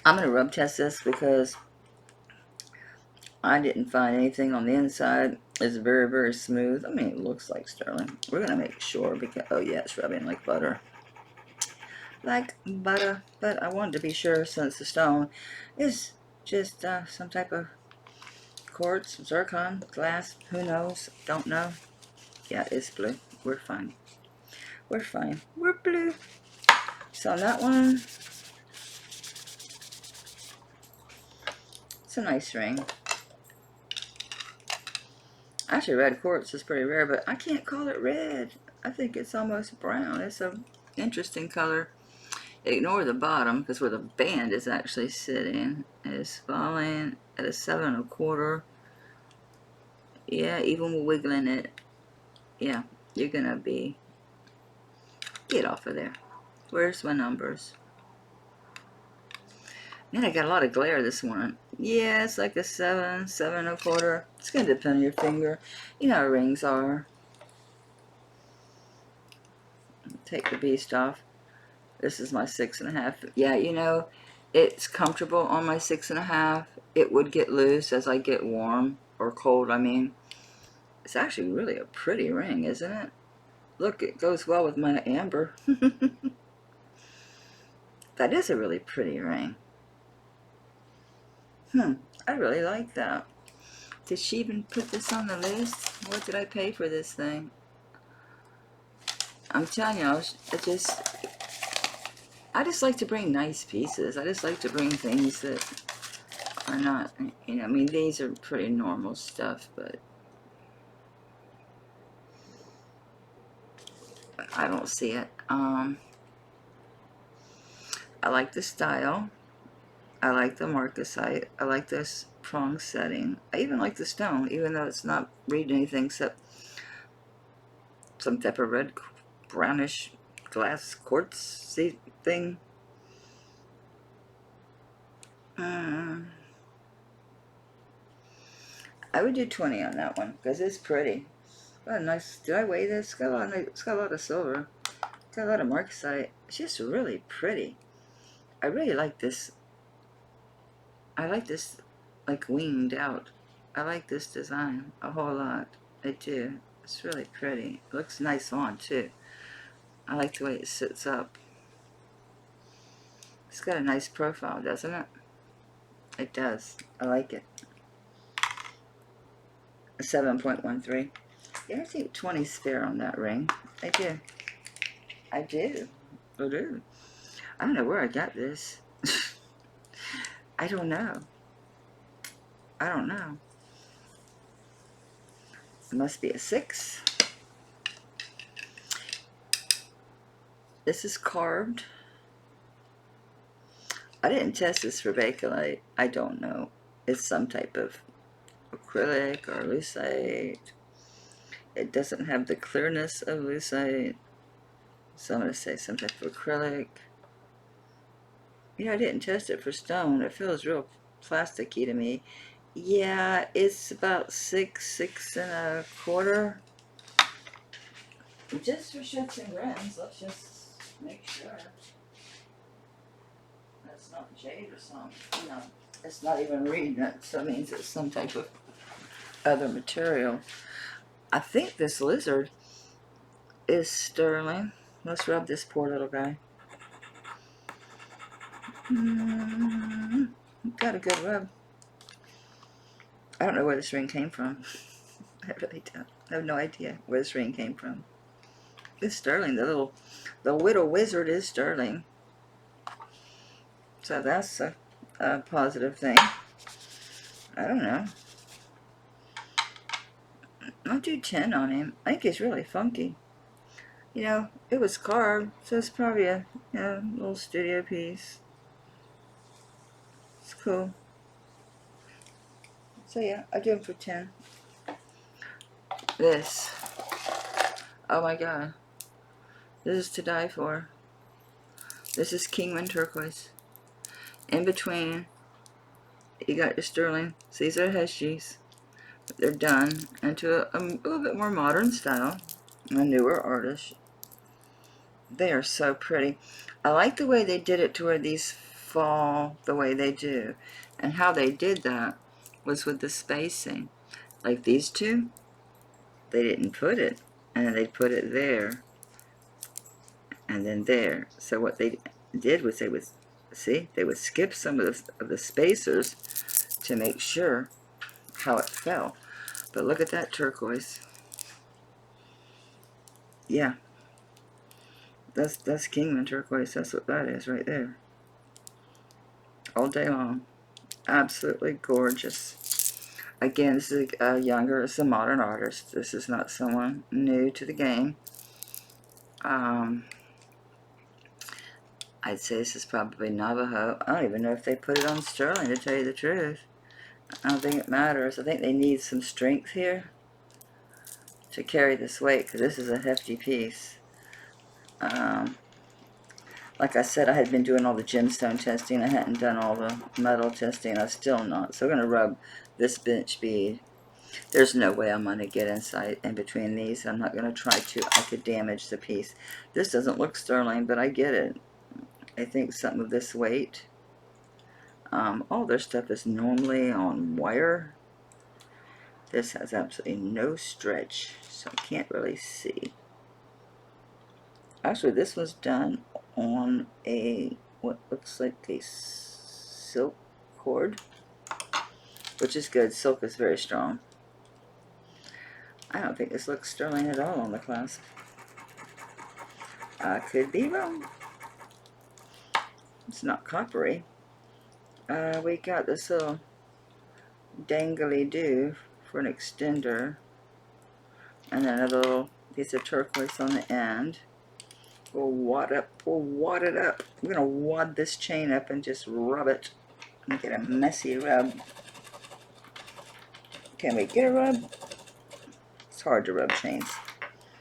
I'm going to rub test this because I didn't find anything on the inside. It's very, very smooth. I mean, it looks like sterling. We're going to make sure because, oh yeah, it's rubbing like butter. Like butter. But I wanted to be sure since the stone is just some type of quartz, zircon, glass, who knows, don't know. Yeah, it's blue. We're fine. We're fine. We're blue. So on that one, it's a nice ring. Actually, red quartz is pretty rare, but I can't call it red. I think it's almost brown. It's an interesting color. Ignore the bottom, because where the band is actually sitting is falling at a 7 1/4. Yeah, even wiggling it. Yeah, you're gonna be... Get off of there. Where's my numbers? Man, I got a lot of glare this morning. Yeah, it's like a 7, 7 1/4. It's gonna depend on your finger. You know how rings are. Take the beast off. This is my 6 1/2. Yeah, you know, it's comfortable on my 6 1/2. It would get loose as I get warm or cold. I mean, it's actually really a pretty ring, isn't it? Look, it goes well with my amber. That is a really pretty ring. I really like that. Did she even put this on the list? What did I pay for this thing? I'm telling you, I just like to bring nice pieces. I just like to bring things that are not, you know, I mean, these are pretty normal stuff, but I don't see it. I like the style. I like the marcasite. I like this prong setting. I even like the stone, even though it's not reading anything except some type of red, brownish glass quartz thing. I would do 20 on that one because it's pretty. Got a nice. Did I weigh this? It's got a lot of silver. It's got a lot of marcasite. It's just really pretty. I really like this. I like this, like winged out. I like this design a whole lot. I do. It's really pretty. It looks nice on too. I like the way it sits up. It's got a nice profile, doesn't it? It does. I like it. A 7.13. Yeah, I think 20's fair on that ring. I do. I do. I do. I don't know where I got this. I don't know. I don't know. It must be a 6. This is carved. I didn't test this for bakelite. I don't know. It's some type of acrylic or lucite. It doesn't have the clearness of lucite. So I'm going to say some type of acrylic. You know, I didn't test it for stone. It feels real plasticky to me. Yeah, it's about 6, 6 1/4. Just for shits and grins, let's just make sure. That's not jade or something. No, it's not even reading it, so it means it's some type of other material. I think this lizard is sterling. Let's rub this poor little guy. Got a good rub. I don't know where this ring came from. I really don't. I have no idea where this ring came from. It's sterling. The Widow Wizard is sterling. So that's a positive thing. I don't know. I'll do 10 on him. I think he's really funky. You know, it was carved, so it's probably a little studio piece. cool. So yeah, I do them for 10. This. Oh my god. This is to die for. This is Kingman turquoise. In between, you got your sterling. So these are Heshies. They're done into a little bit more modern style. A newer artist. They are so pretty. I like the way they did it to where these fall the way they do. And how they did that was with the spacing. Like these two, they didn't put it. And then they put it there. And then there. So what they did was they would, see, they would skip some of the spacers to make sure how it fell. But look at that turquoise. Yeah. That's Kingman turquoise. That's what that is right there. All day long. Absolutely gorgeous. Again, this is a younger, it's a modern artist. This is not someone new to the game. I'd say this is probably Navajo. I don't even know if they put it on sterling, to tell you the truth. I don't think it matters. I think they need some strength here to carry this weight, because this is a hefty piece. Like I said, I had been doing all the gemstone testing. I hadn't done all the metal testing. I'm still not. So we're going to rub this bench bead. There's no way I'm going to get inside in between these. I'm not going to try to. I could damage the piece. This doesn't look sterling, but I get it. I think something of this weight. All their stuff is normally on wire. This has absolutely no stretch, so I can't really see. Actually, this was done on a, what looks like a silk cord, which is good. Silk is very strong. I don't think this looks sterling at all on the clasp. I could be wrong. It's not coppery. We got this little dangly-do for an extender, and then a little piece of turquoise on the end. We'll wad it up. We're going to wad this chain up and just rub it and get a messy rub. Can we get a rub? It's hard to rub chains.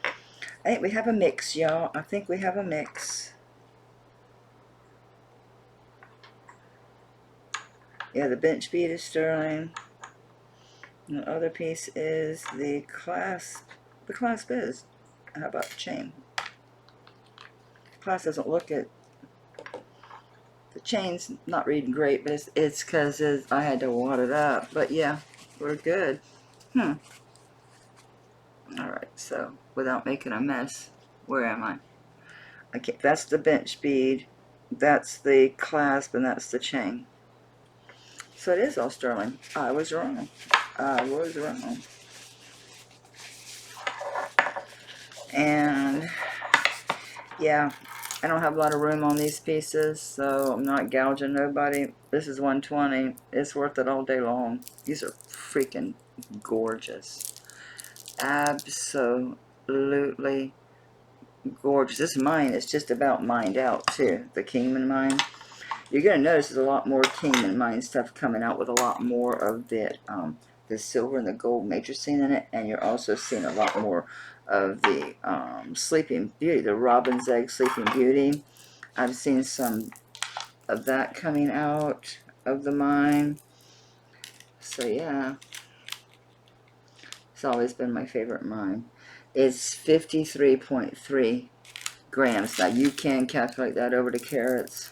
I think we have a mix, y'all. I think we have a mix. Yeah, the bench bead is sterling. And the other piece is the clasp. The clasp is. How about the chain? Class doesn't look at the chain's not reading great, but it's because I had to wad it up. But yeah, we're good. Alright, so without making a mess, where am I? Okay, that's the bench bead, that's the clasp, and that's the chain. So it is all sterling. I was wrong. I was wrong. And yeah, I don't have a lot of room on these pieces, so I'm not gouging nobody. This is 120. It's worth it all day long. These are freaking gorgeous. Absolutely gorgeous. This mine is just about mined out too. The Kingman mine. You're going to notice there's a lot more Kingman mine stuff coming out with a lot more of the silver and the gold matricine in it. And you're also seeing a lot more of the Sleeping Beauty, the Robin's Egg Sleeping Beauty. I've seen some of that coming out of the mine. So yeah, it's always been my favorite mine. It's 53.3 grams. Now you can calculate that over to carats.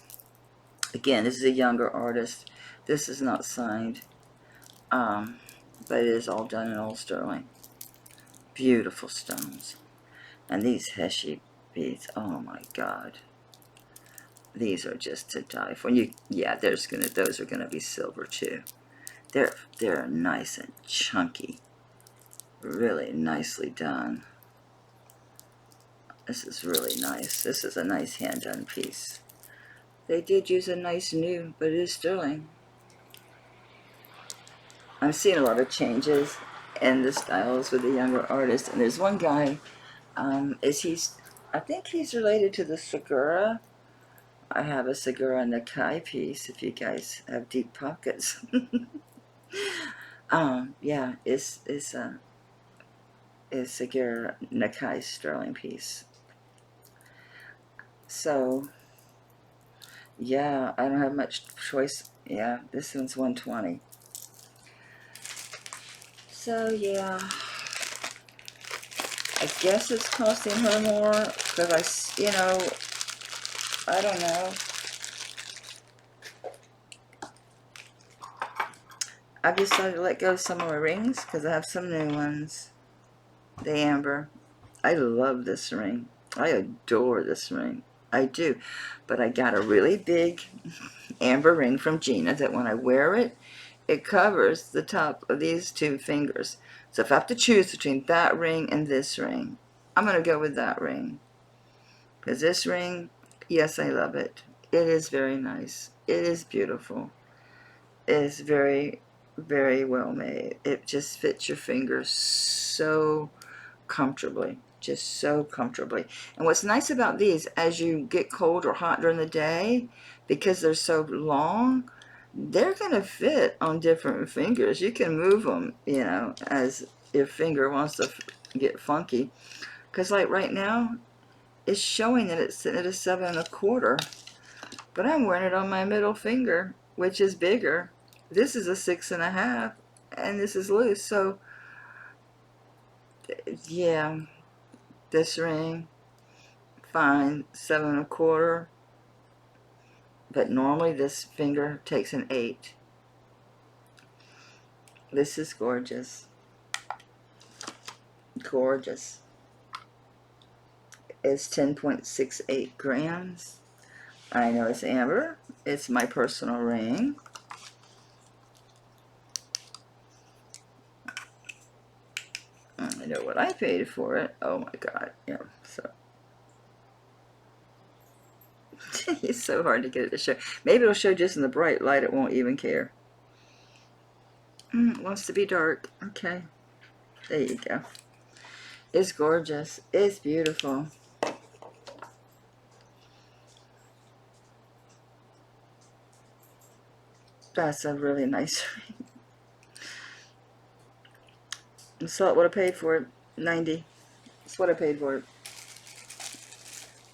Again, this is a younger artist. This is not signed, but it is all done in old sterling. Beautiful stones. And these Heshi beads, oh my god. These are just to die for. Yeah, those are gonna be silver too. They're nice and chunky. Really nicely done. This is really nice. This is a nice hand-done piece. They did use a nice new, but it is sterling. I'm seeing a lot of changes in the styles with the younger artists. And there's one guy, I think he's related to the Segura. I have a Segura Nakai piece if you guys have deep pockets. Yeah, it's a Segura Nakai sterling piece. So yeah, I don't have much choice. Yeah, this one's 120. So yeah, I guess it's costing her more because I don't know. I've decided to let go of some of my rings because I have some new ones. The amber. I love this ring. I adore this ring. I do. But I got a really big amber ring from Gina that when I wear it, it covers the top of these two fingers. So if I have to choose between that ring and this ring, I'm going to go with that ring. Because this ring, yes, I love it. It is very nice. It is beautiful. It is very, very well made. It just fits your fingers so comfortably. Just so comfortably. And what's nice about these, as you get cold or hot during the day, because they're so long, they're going to fit on different fingers. You can move them, as your finger wants to get funky. Because like right now, it's showing that it's sitting at a 7 1/4. But I'm wearing it on my middle finger, which is bigger. This is a 6 1/2, and this is loose. So, yeah, this ring, fine, 7 1/4. But normally this finger takes an 8. This is gorgeous. Gorgeous. It's 10.68 grams. I know it's amber. It's my personal ring. I know what I paid for it. Oh my god. Yeah, so it's so hard to get it to show. Maybe it'll show just in the bright light. It won't even care. It wants to be dark. Okay. There you go. It's gorgeous. It's beautiful. That's a really nice ring. I saw what I paid for it. 90. That's what I paid for it.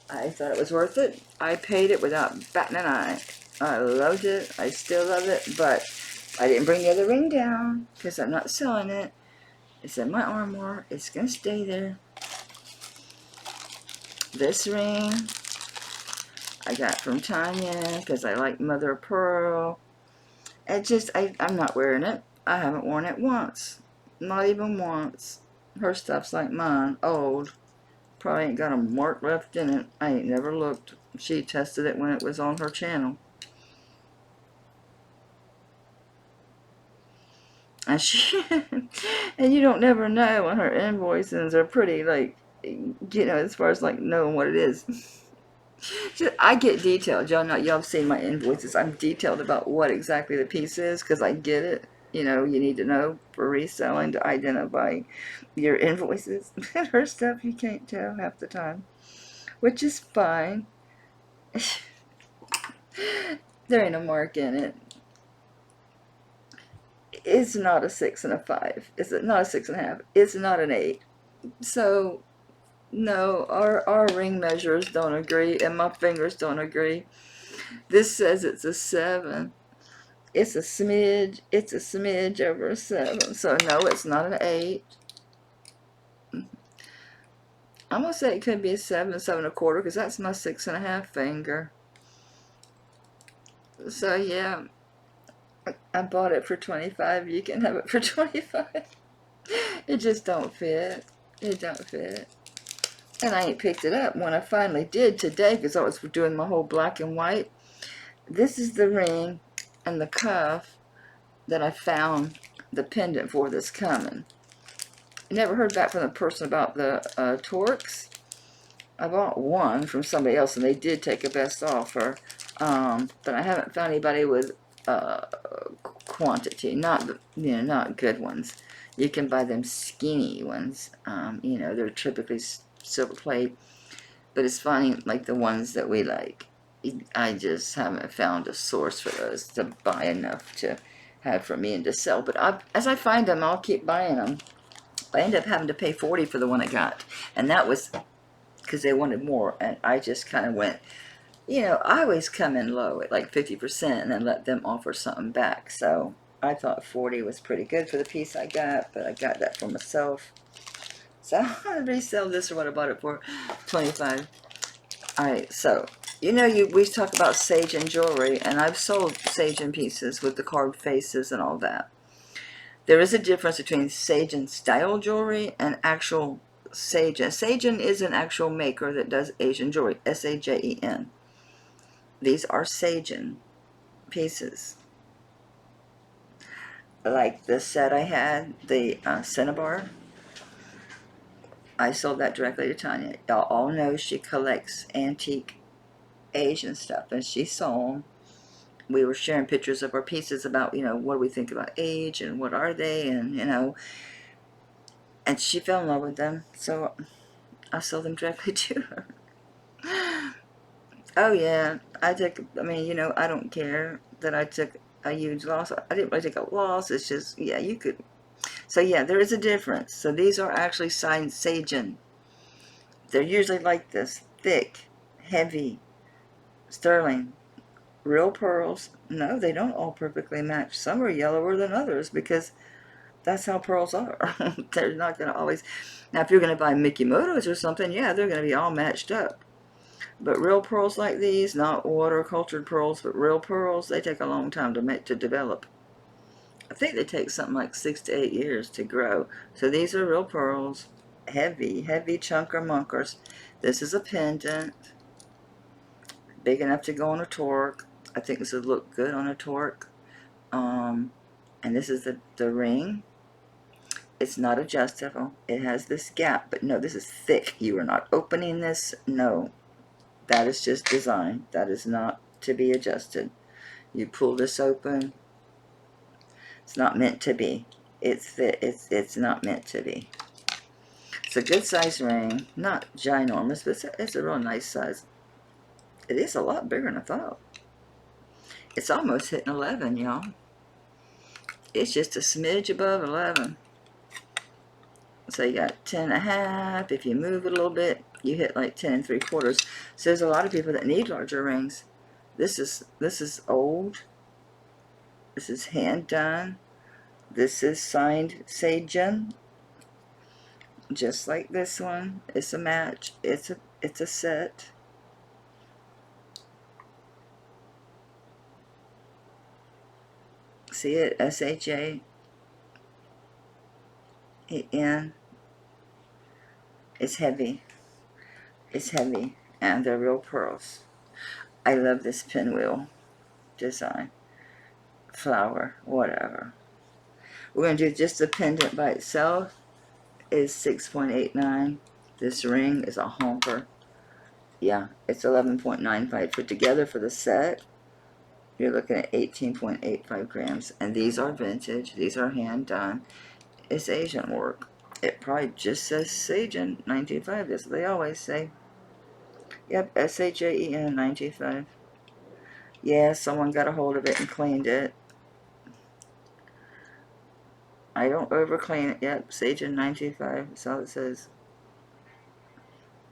I thought it was worth it. I paid it without batting an eye. I loved it. I still love it, but I didn't bring the other ring down because I'm not selling it. It's in my armoire. It's going to stay there. This ring I got from Tanya because I like mother of pearl. I'm not wearing it. I haven't worn it once. Not even once. Her stuff's like mine. Old. Probably ain't got a mark left in it. I ain't never looked. She tested it when it was on her channel. And and you don't never know when her invoices are pretty, like, as far as like knowing what it is. I get detailed. Y'all have seen my invoices. I'm detailed about what exactly the piece is because I get it. You need to know for reselling to identify your invoices. Her stuff you can't tell half the time, which is fine. There ain't a mark in it. It's not a 6 and a 5. It's not a 6 1/2. It's not an 8. So no, our ring measures don't agree, and my fingers don't agree. This says it's a 7. It's a smidge. It's a smidge over a 7. So no, it's not an 8. I'm gonna say it could be a 7, 7 1/4, because that's my 6 1/2 finger. So yeah, I bought it for 25. You can have it for 25. It just don't fit. It don't fit. And I ain't picked it up. When I finally did today, because I was doing my whole black and white, this is the ring and the cuff that I found the pendant for that's coming. I never heard back from the person about the Torques. I bought one from somebody else, and they did take a best offer. But I haven't found anybody with quantity, not good ones. You can buy them skinny ones. They're typically silver plate, but it's finding like the ones that we like. I just haven't found a source for those to buy enough to have for me and to sell. But as I find them, I'll keep buying them. I ended up having to pay $40 for the one I got, and that was because they wanted more, and I just kind of went, you know, I always come in low at like 50% and then let them offer something back. So I thought 40 was pretty good for the piece I got, but I got that for myself. So I resell this for what I bought it for, 25. Alright, so, you know, we talk about sage and jewelry, and I've sold sage in pieces with the carved faces and all that. There is a difference between Sagen style jewelry and actual Sagen. Sagen is an actual maker that does Asian jewelry, S-A-J-E-N. These are Sagen pieces. Like the set I had, the Cinnabar, I sold that directly to Tanya. Y'all all know she collects antique Asian stuff, and she saw them. We were sharing pictures of our pieces about, you know, what do we think about age and what are they, and, you know, and she fell in love with them, so I sold them directly to her. Oh yeah, I mean, you know, I don't care that I took a huge loss. I didn't really take a loss, it's just, yeah, you could. So yeah, there is a difference. So these are actually signed Sagen. They're usually like this, thick, heavy, sterling, real pearls. No, they don't all perfectly match. Some are yellower than others because that's how pearls are. They're not going to always. Now, if you're going to buy Mikimoto's or something, yeah, they're going to be all matched up. But real pearls like these, not water cultured pearls, but real pearls, they take a long time to develop. I think they take something like 6 to 8 years to grow. So these are real pearls, heavy, heavy chunker munkers. This is a pendant, big enough to go on a torque. I think this would look good on a torque. And this is the ring. It's not adjustable. It has this gap, but no, this is thick. You are not opening this. No, that is just design. That is not to be adjusted. You pull this open. It's not meant to be. It's not meant to be. It's a good size ring. Not ginormous, but it's a real nice size. It is a lot bigger than I thought. It's almost hitting 11, y'all. It's just a smidge above 11. So you got 10 and a half. If you move it a little bit, you hit like 10 and 3/4. So there's a lot of people that need larger rings. This is old. This is hand done. This is signed Sagen. Just like this one. It's a match. It's a set. See it? S-H-A-E-N. It's heavy. It's heavy. And they're real pearls. I love this pinwheel design. Flower. Whatever. We're going to do just the pendant by itself. Is 6.89. This ring is a honker. Yeah, it's 11.95. Put together for the set, you're looking at 18.85 grams. And these are vintage. These are hand done. It's Asian work. It probably just says Sagen 95. That's what they always say. Yep, S-H-A-E-N 95. Yeah, someone got a hold of it and cleaned it. I don't over clean it. Yep, Sagen 95. That's all it says.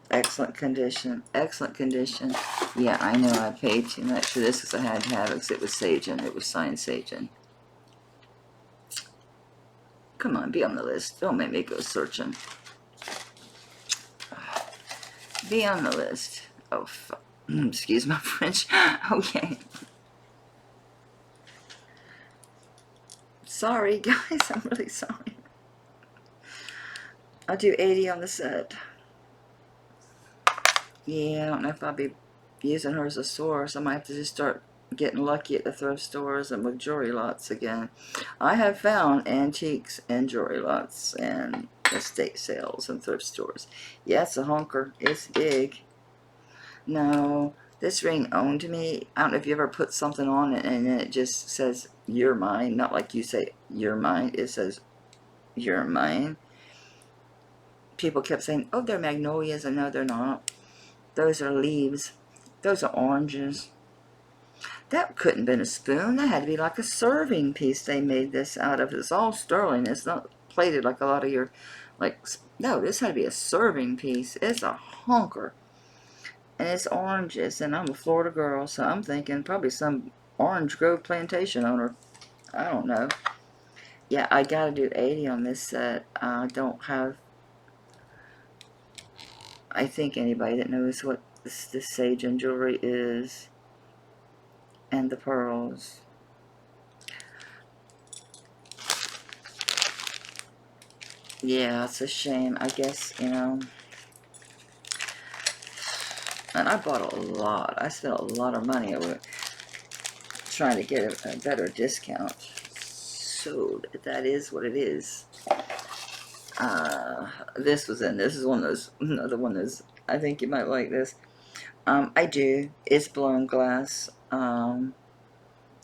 Excellent condition. Excellent condition. Yeah, I know I paid too much for this because I had to have it because it was Sagen. It was signed Sagen. Come on, be on the list. Don't make me go searching. Be on the list. Oh, fuck. Excuse my French. Okay. Sorry, guys. I'm really sorry. I'll do 80 on the set. Yeah, I don't know if I'll be using her as a source. I might have to just start getting lucky at the thrift stores and with jewelry lots again. I have found antiques and jewelry lots and estate sales and thrift stores. Yeah, it's a honker. It's big. No, this ring owned me. I don't know if you ever put something on it and then it just says, you're mine. Not like you say, you're mine. It says, you're mine. People kept saying, oh, they're magnolias. And no, they're not. Those are leaves. Those are oranges. That couldn't have been a spoon. That had to be like a serving piece they made this out of. It's all sterling. It's not plated like a lot of your, like, no, this had to be a serving piece. It's a honker. And it's oranges. And I'm a Florida girl, so I'm thinking probably some orange grove plantation owner. I don't know. Yeah, I gotta do 80 on this set. I don't have, I think, anybody that knows what this sage and jewelry is. And the pearls. Yeah, it's a shame. I guess, you know. And I bought a lot. I spent a lot of money over trying to get a better discount. So that is what it is. This was in. This is one of those. Another one of those. I think you might like this. I do. It's blown glass.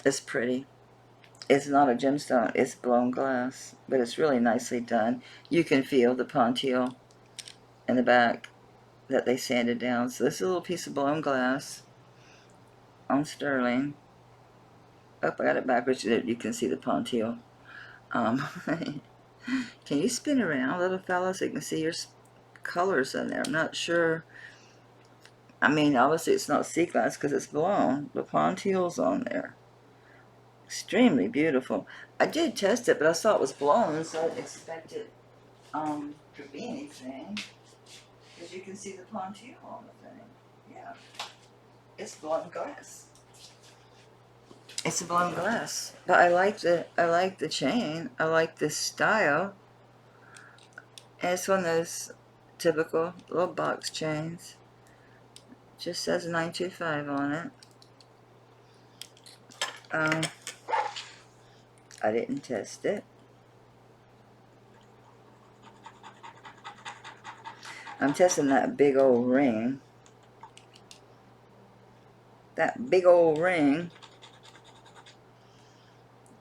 It's pretty. It's not a gemstone. It's blown glass, but it's really nicely done. You can feel the pontille in the back that they sanded down. So this is a little piece of blown glass on sterling. Oh, I got it backwards. You can see the pontille. Can you spin around, little fella, so you can see your colors in there? I'm not sure. I mean, obviously it's not sea glass because it's blown. The pontille's on there. Extremely beautiful. I did test it, but I saw it was blown, so I didn't expect it to be anything. Because you can see the pontille on the thing. Yeah. It's blown glass. It's a blown glass. But I like the chain. I like this style. And it's one of those typical little box chains. Just says 925 on it. I didn't test it. I'm testing that big old ring. That big old ring.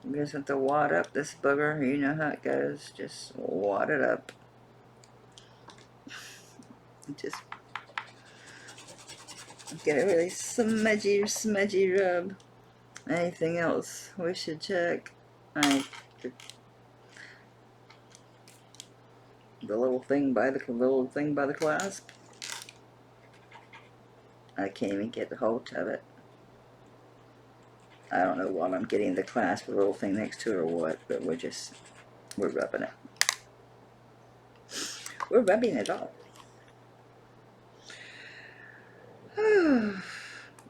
You just have to wad up this booger. You know how it goes. Just wad it up. Just get a really smudgy rub. Anything else we should check? The little thing by the clasp. I can't even get the hold of it. I don't know why I'm getting the clasp, the little thing next to it or what, but we're rubbing it. We're rubbing it off.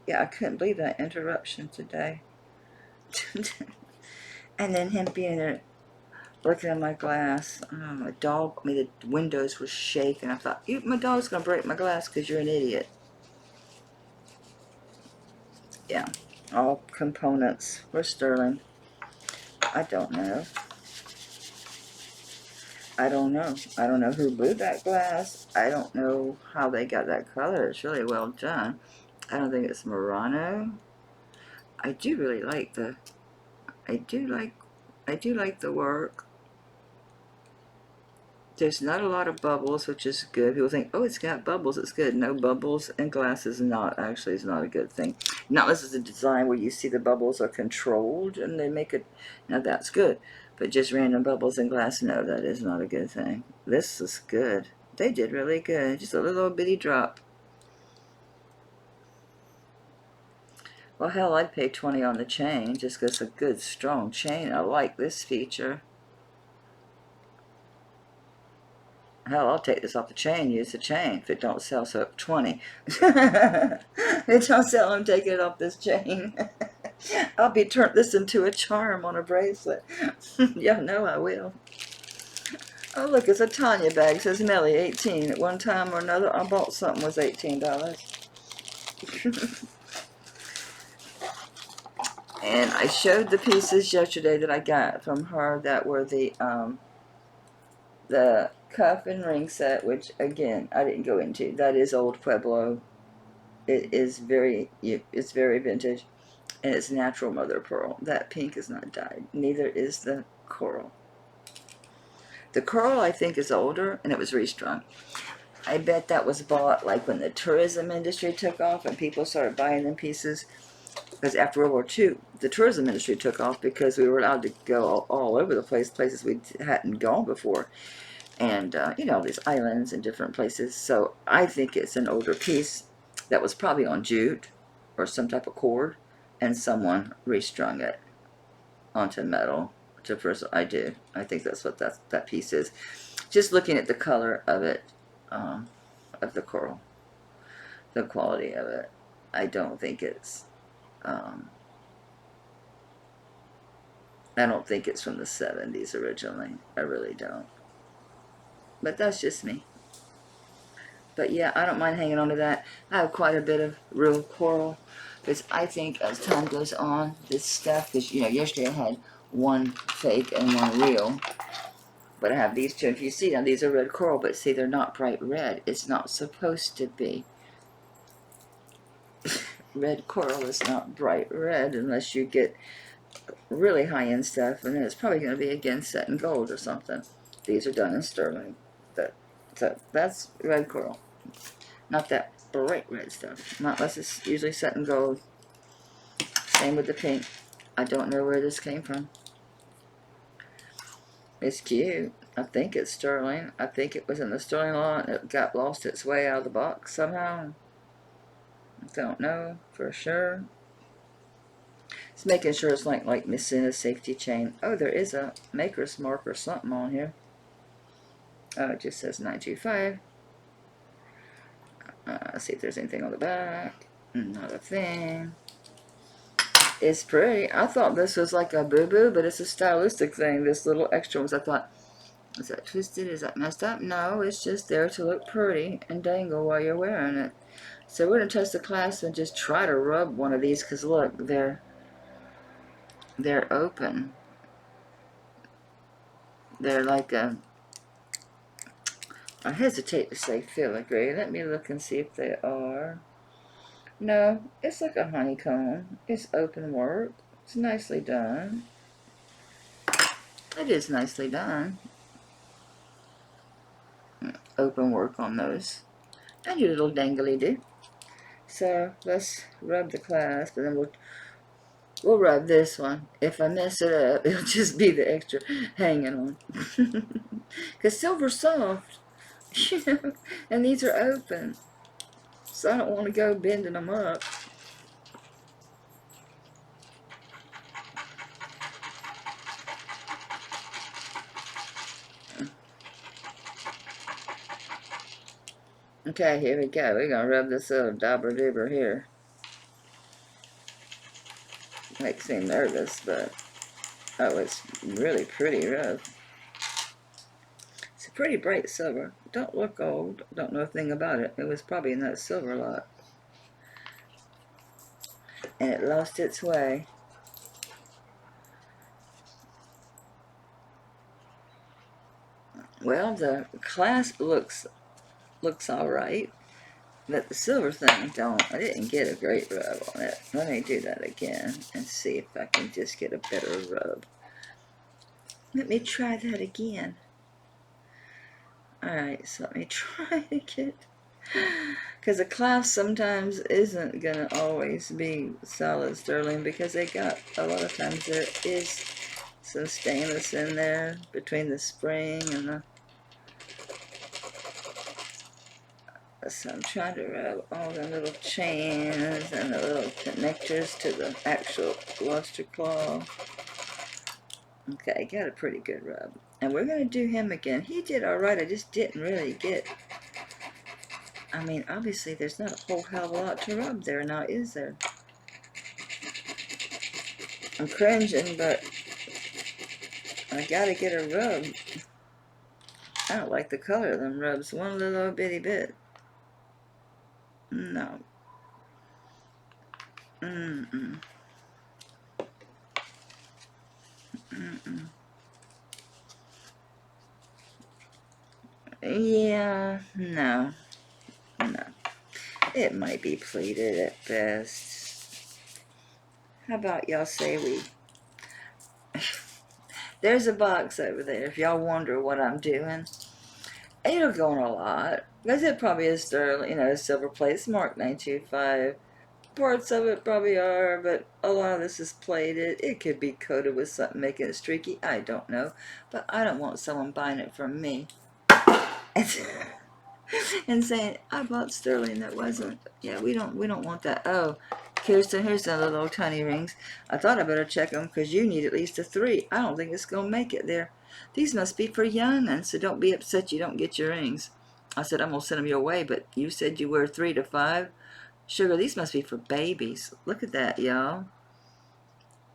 Yeah, I couldn't believe that interruption today. And then him being there looking at my glass. The windows were shaking. I thought, my dog's going to break my glass because you're an idiot. Yeah, all components were sterling. I don't know. I don't know who blew that glass. I don't know how they got that color. It's really well done. I don't think it's Murano. I do like the work. There's not a lot of bubbles, which is good. People think, oh, it's got bubbles, it's good. No, bubbles in glass is not a good thing. Now, this is a design where you see the bubbles are controlled and they make it, now that's good. But just random bubbles in glass, no, that is not a good thing. This is good. They did really good. Just a little bitty drop. Well, hell, I'd pay 20 on the chain just because it's a good, strong chain. I like this feature. Hell, I'll take this off the chain, use the chain. If it don't sell, so 20. If it don't sell, I'm taking it off this chain. I'll be turning this into a charm on a bracelet. Yeah, no, I will. Oh, look, it's a Tanya bag. It says Melly, 18. At one time or another, I bought something was $18. And I showed the pieces yesterday that I got from her that were the cuff and ring set, which again I didn't go into. That is old Pueblo. It's very vintage, and it's natural mother of pearl. That pink is not dyed. Neither is the coral. The coral I think is older, and it was restrung. I bet that was bought like when the tourism industry took off and people started buying them pieces. Because after World War II, the tourism industry took off because we were allowed to go all over the place, places we hadn't gone before. And, you know, these islands and different places. So I think it's an older piece that was probably on jute or some type of cord, and someone restrung it onto metal. I do. I think that's what that piece is. Just looking at the color of it, of the coral, the quality of it, I don't think it's, I don't think it's from the 70s originally. I really don't. But that's just me. But yeah, I don't mind hanging on to that. I have quite a bit of real coral, because I think as time goes on, this stuff, because, you know, yesterday I had one fake and one real, but I have these two. If you see now, these are red coral, but see, they're not bright red. It's not supposed to be. Red coral is not bright red unless you get really high-end stuff, and then it's probably going to be, again, set in gold or something. These are done in sterling. So that's red coral. Not that bright red stuff. Not unless it's usually set in gold. Same with the pink. I don't know where this came from. It's cute. I think it's sterling. I think it was in the sterling lot and it got lost its way out of the box somehow. Don't know for sure. It's making sure it's like missing a safety chain. Oh, there is a maker's mark or something on here. Oh, it just says 925. Let's see if there's anything on the back. Not a thing. It's pretty. I thought this was like a boo-boo, but it's a stylistic thing. This little extra ones. I thought, is that twisted? Is that messed up? No, it's just there to look pretty and dangle while you're wearing it. So we're going to test the clasp and just try to rub one of these, because look, they're open. They're like a, I hesitate to say filigree. Let me look and see if they are. No, it's like a honeycomb. It's open work. It's nicely done. It is nicely done. Open work on those. And your little dangly-do. So let's rub the clasp, and then we'll rub this one. If I mess it up, it'll just be the extra hanging on. Because silver's soft, you know, and these are open. So I don't want to go bending them up. Okay, here we go. We're going to rub this little dabber-dibber here. Makes me nervous, but oh, it's really pretty rub. It's a pretty bright silver. Don't look old. Don't know a thing about it. It was probably in that silver lot. And it lost its way. Well, the clasp looks alright, but the silver thing I didn't get a great rub on it. Let me do that again and see if I can just get a better rub. Let me try that again. Alright, so let me try to get, because the clasp sometimes isn't going to always be solid sterling, because they got, a lot of times there is some stainless in there between the spring and the, so I'm trying to rub all the little chains and the little connectors to the actual luster claw. Okay, got a pretty good rub. And we're going to do him again. He did alright, I just didn't really get, I mean, obviously there's not a whole hell of a lot to rub there now, is there? I'm cringing, but I gotta get a rub. I don't like the color of them rubs one little bitty bit. No. Mm-mm. Mm-mm. Yeah, no. No. It might be pleated at best. How about y'all say we... There's a box over there if y'all wonder what I'm doing. It'll go on a lot. Because it probably is sterling, you know, silver plate. It's marked 925. Parts of it probably are, but a lot of this is plated. It could be coated with something making it streaky. I don't know. But I don't want someone buying it from me and saying, I bought sterling that wasn't. Yeah, we don't want that. Oh, here's the little tiny rings. I thought I better check them because you need at least a 3. I don't think it's going to make it there. These must be for young'uns, so don't be upset you don't get your rings. I said I'm going to send them your way, but you said you were 3 to 5. Sugar, these must be for babies. Look at that, y'all.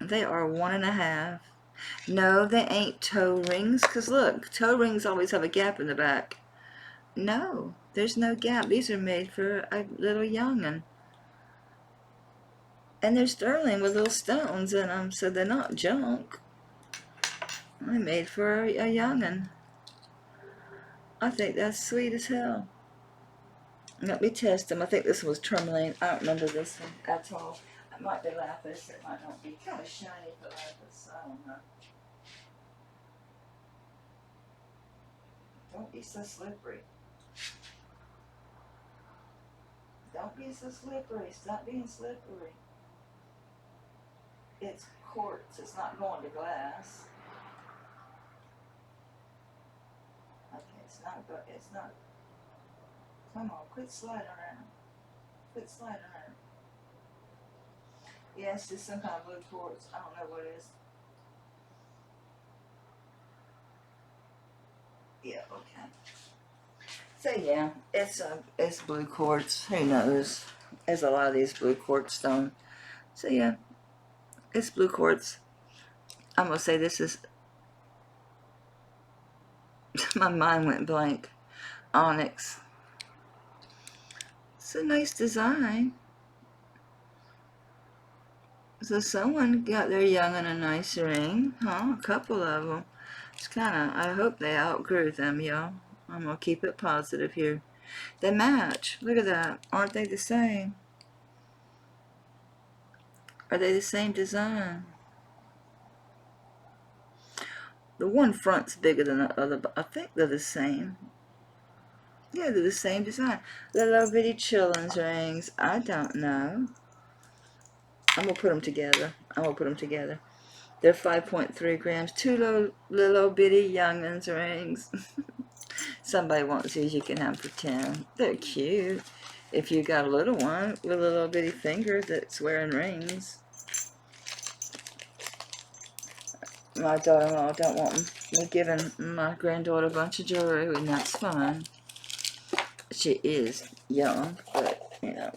They are 1.5. No, they ain't toe rings, because look, toe rings always have a gap in the back. No, there's no gap. These are made for a little young'un. And they're sterling with little stones in them, so they're not junk. They're made for a young'un. I think that's sweet as hell. Let me test them. I think this was tourmaline. I don't remember this one at all. It might be lapis. It might not be. Kind of shiny for lapis. I don't know. Don't be so slippery. Don't be so slippery. Stop being slippery. It's quartz. It's not going to glass. Okay, it's not. It's not. Come on, quit sliding around. Quit sliding around. Yes, it's some kind of blue quartz. I don't know what it is. Yeah, okay. So yeah, it's blue quartz. Who knows? There's a lot of these blue quartz stones. So yeah, it's blue quartz. I'm gonna say this is. My mind went blank. Onyx. It's a nice design. So someone got their young'un a nice ring, huh? A couple of them. It's kind of. I hope they outgrew them, y'all. I'm gonna keep it positive here. They match. Look at that. Aren't they the same? Are they the same design? The one front's bigger than the other, but I think they're the same. Yeah, they're the same design. The little bitty children's rings. I don't know. I'm gonna put them together. They're 5.3 grams. 2 little bitty young'uns rings. Somebody wants these, you can have them for 10. They're cute. If you got a little one with a little bitty finger that's wearing rings. My daughter-in-law don't want me giving my granddaughter a bunch of jewelry, and that's fine. She is young, but, you know.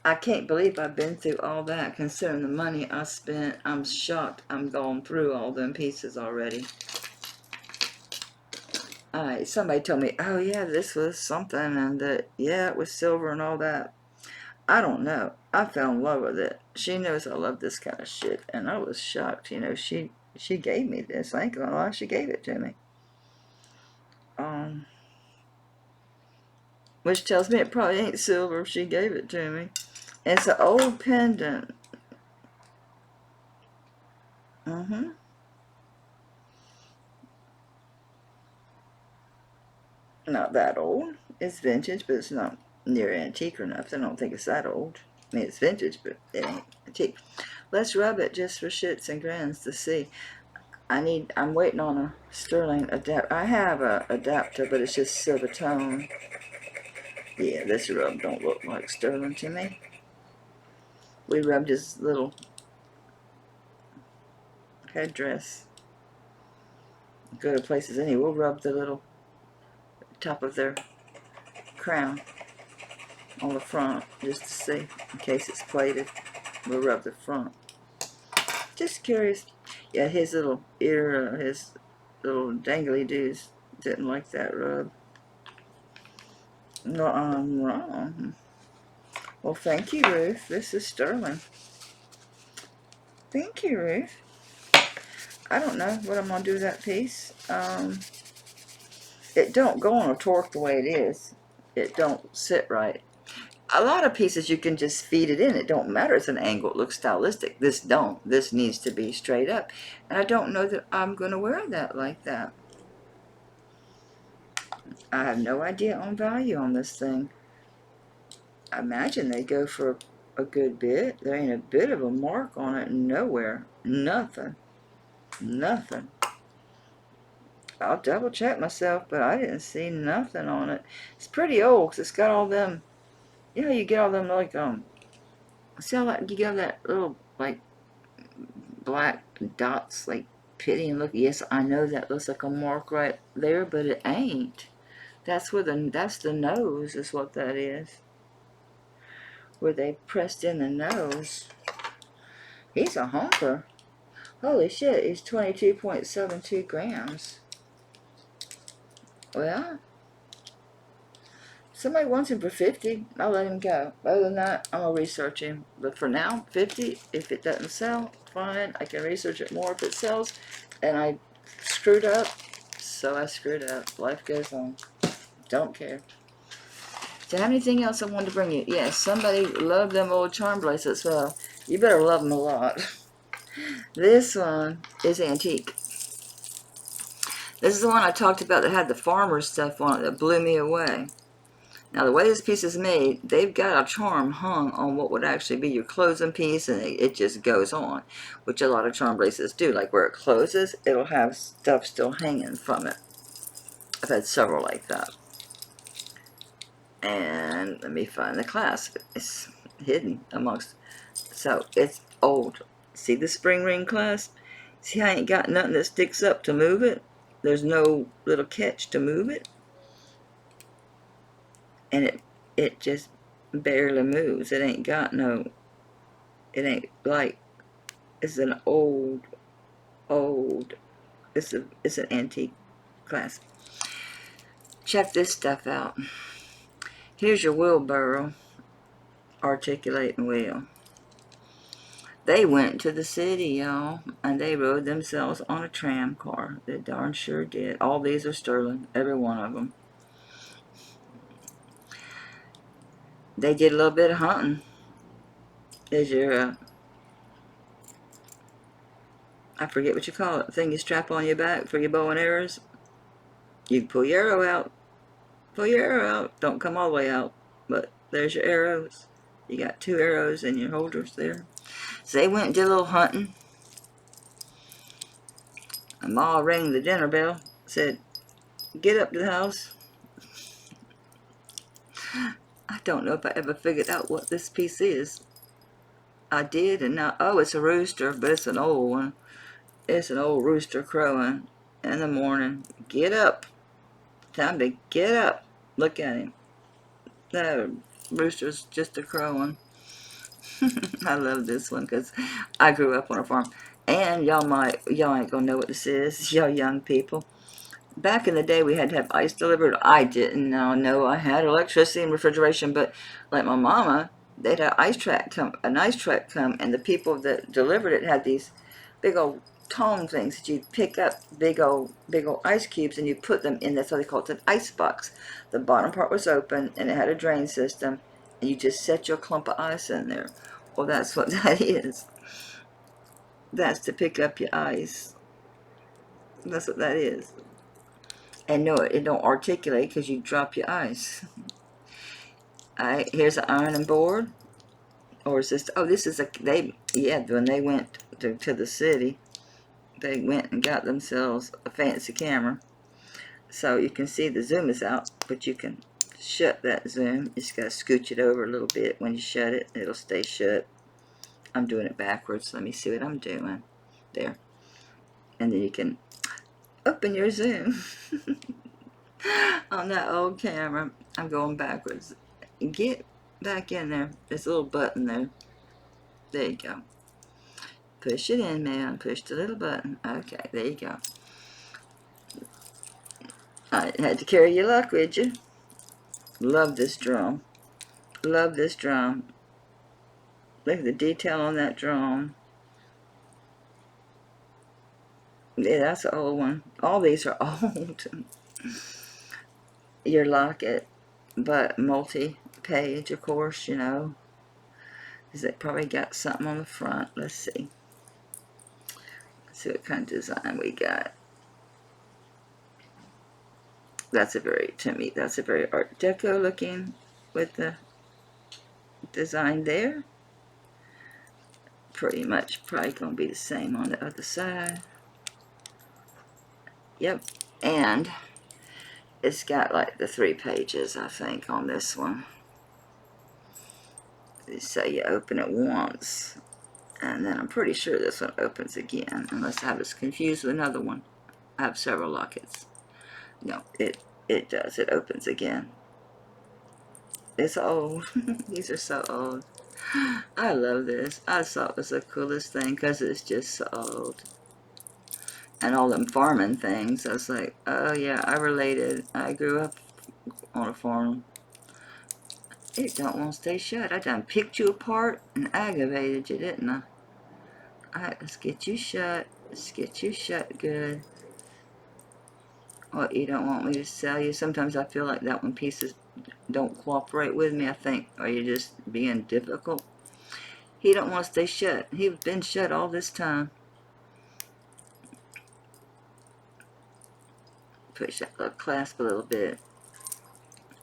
I can't believe I've been through all that, considering the money I spent. I'm shocked I'm going through all them pieces already. Alright, somebody told me, oh yeah, this was something, and that, yeah, it was silver and all that. I don't know. I fell in love with it. She knows I love this kind of shit, and I was shocked. You know, she gave me this. I ain't gonna lie, she gave it to me. Which tells me it probably ain't silver if she gave it to me. It's an old pendant. Not that old. It's vintage, but it's not near antique or nothing. I don't think it's that old. I mean, it's vintage, but it ain't antique. Let's rub it just for shits and grins to see. I'm waiting on a sterling adapter. I have a adapter, but it's just silver tone. Yeah, this rub don't look like sterling to me. We rubbed his little headdress. Go to places anyway. We'll rub the little top of their crown on the front just to see, in case it's plated. We'll rub the front. Just curious. Yeah, his little ear, his little dangly dudes didn't like that rub. No, I'm wrong. Well, thank you, Ruth. This is sterling. Thank you, Ruth. I don't know what I'm going to do with that piece. It don't go on a torque the way it is. It don't sit right. A lot of pieces you can just feed it in. It don't matter. It's an angle. It looks stylistic. This don't. This needs to be straight up. And I don't know that I'm going to wear that like that. I have no idea on value on this thing. I imagine they go for a good bit. There ain't a bit of a mark on it nowhere. Nothing. Nothing. I'll double check myself, but I didn't see nothing on it. It's pretty old because it's got all them, you know, you get all them like, see how that, you get all that little, like, black dots, like, pitty and look. Yes, I know that looks like a mark right there, but it ain't. That's where that's the nose is what that is. Where they pressed in the nose. He's a honker. Holy shit, he's 22.72 grams. Well, somebody wants him for 50, I'll let him go. Other than that, I'm going to research him. But for now, 50, if it doesn't sell, fine. I can research it more if it sells. And I screwed up, so I screwed up. Life goes on. Don't care. Do I have anything else I wanted to bring you? Yes, somebody loved them old charm bracelets. Well, you better love them a lot. This one is antique. This is the one I talked about that had the farmer stuff on it that blew me away. Now, the way this piece is made, they've got a charm hung on what would actually be your closing piece, and it just goes on, which a lot of charm bracelets do. Like where it closes, it'll have stuff still hanging from it. I've had several like that. And let me find the clasp. It's hidden amongst. So it's old. See the spring ring clasp? See how I ain't got nothing that sticks up to move it? There's no little catch to move it. And it just barely moves. It ain't got no, it ain't like, it's an old, it's an antique clasp. Check this stuff out. Here's your wheelbarrow articulating wheel. They went to the city, y'all, and they rode themselves on a tram car. They darn sure did. All these are sterling, every one of them. They did a little bit of hunting. There's your, I forget what you call it, the thing you strap on your back for your bow and arrows. You can pull your arrow out. Pull your arrow out. Don't come all the way out, but there's your arrows. You got 2 arrows in your holders there. So they went and did a little hunting. And Ma rang the dinner bell, said, get up to the house. I don't know if I ever figured out what this piece is. I did, and now, oh, it's a rooster, but it's an old one. It's an old rooster crowing in the morning. Get up. Time to get up. Look at him. The rooster's just a crowing. I love this one because I grew up on a farm. And y'all ain't gonna know what this is, y'all young people. Back in the day, we had to have ice delivered. I didn't know I had electricity and refrigeration, but like my mama, they'd have an ice truck come, and the people that delivered it had these big old tong things that you pick up, big old ice cubes, and you put them in. That's what they call it, an ice box. The bottom part was open, and it had a drain system, and you just set your clump of ice in there. Well, that's what that is. That's to pick up your ice. That's what that is. And no, it don't articulate because you drop your ice. Alright, here's an ironing board. Or is this, oh, this is when they went to the city, they went and got themselves a fancy camera. So you can see the zoom is out, but you can shut that zoom. You just got to scooch it over a little bit. When you shut it, it'll stay shut. I'm doing it backwards. Let me see what I'm doing. There. And then you can open your zoom. On that old camera, I'm going backwards. Get back in there. There's a little button there. There you go. Push it in, man. Push the little button. Okay, there you go. I had to carry your luck with you. Love this drum. Love this drum. Look at the detail on that drum. Yeah, that's an old one. All these are old. Your locket, but multi page, of course, you know, because it probably got something on the front. Let's see. Let's see what kind of design we got. That's a very, to me, that's a very Art Deco looking with the design there. Pretty much probably going to be the same on the other side. Yep. And it's got like the 3 pages, I think, on this one. So you open it once, and then I'm pretty sure this one opens again, unless I was confused with another one. I have several lockets. No, it does. It opens again. It's old. These are so old. I love this. I thought it was the coolest thing because it's just so old. And all them farming things, I was like, oh yeah, I related. I grew up on a farm. It don't want to stay shut. I done picked you apart and aggravated you, didn't I? Alright, let's get you shut. Let's get you shut good. What, you don't want me to sell you? Sometimes I feel like that when pieces don't cooperate with me. I think, are you just being difficult? He don't want to stay shut. He's been shut all this time. Push that little clasp a little bit.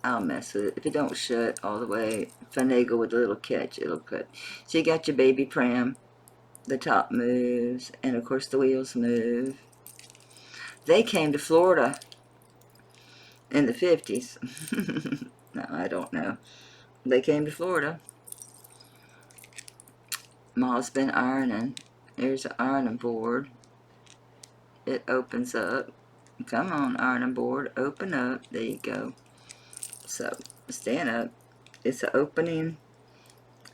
I'll mess with it. If it don't shut all the way, finagle with a little catch, it'll cut. So you got your baby pram. The top moves, and of course the wheels move. They came to Florida in the 50s. No, I don't know. They came to Florida. Ma's been ironing. There's an ironing board. It opens up. Come on, ironing board, open up. There you go. So, stand up. It's an opening.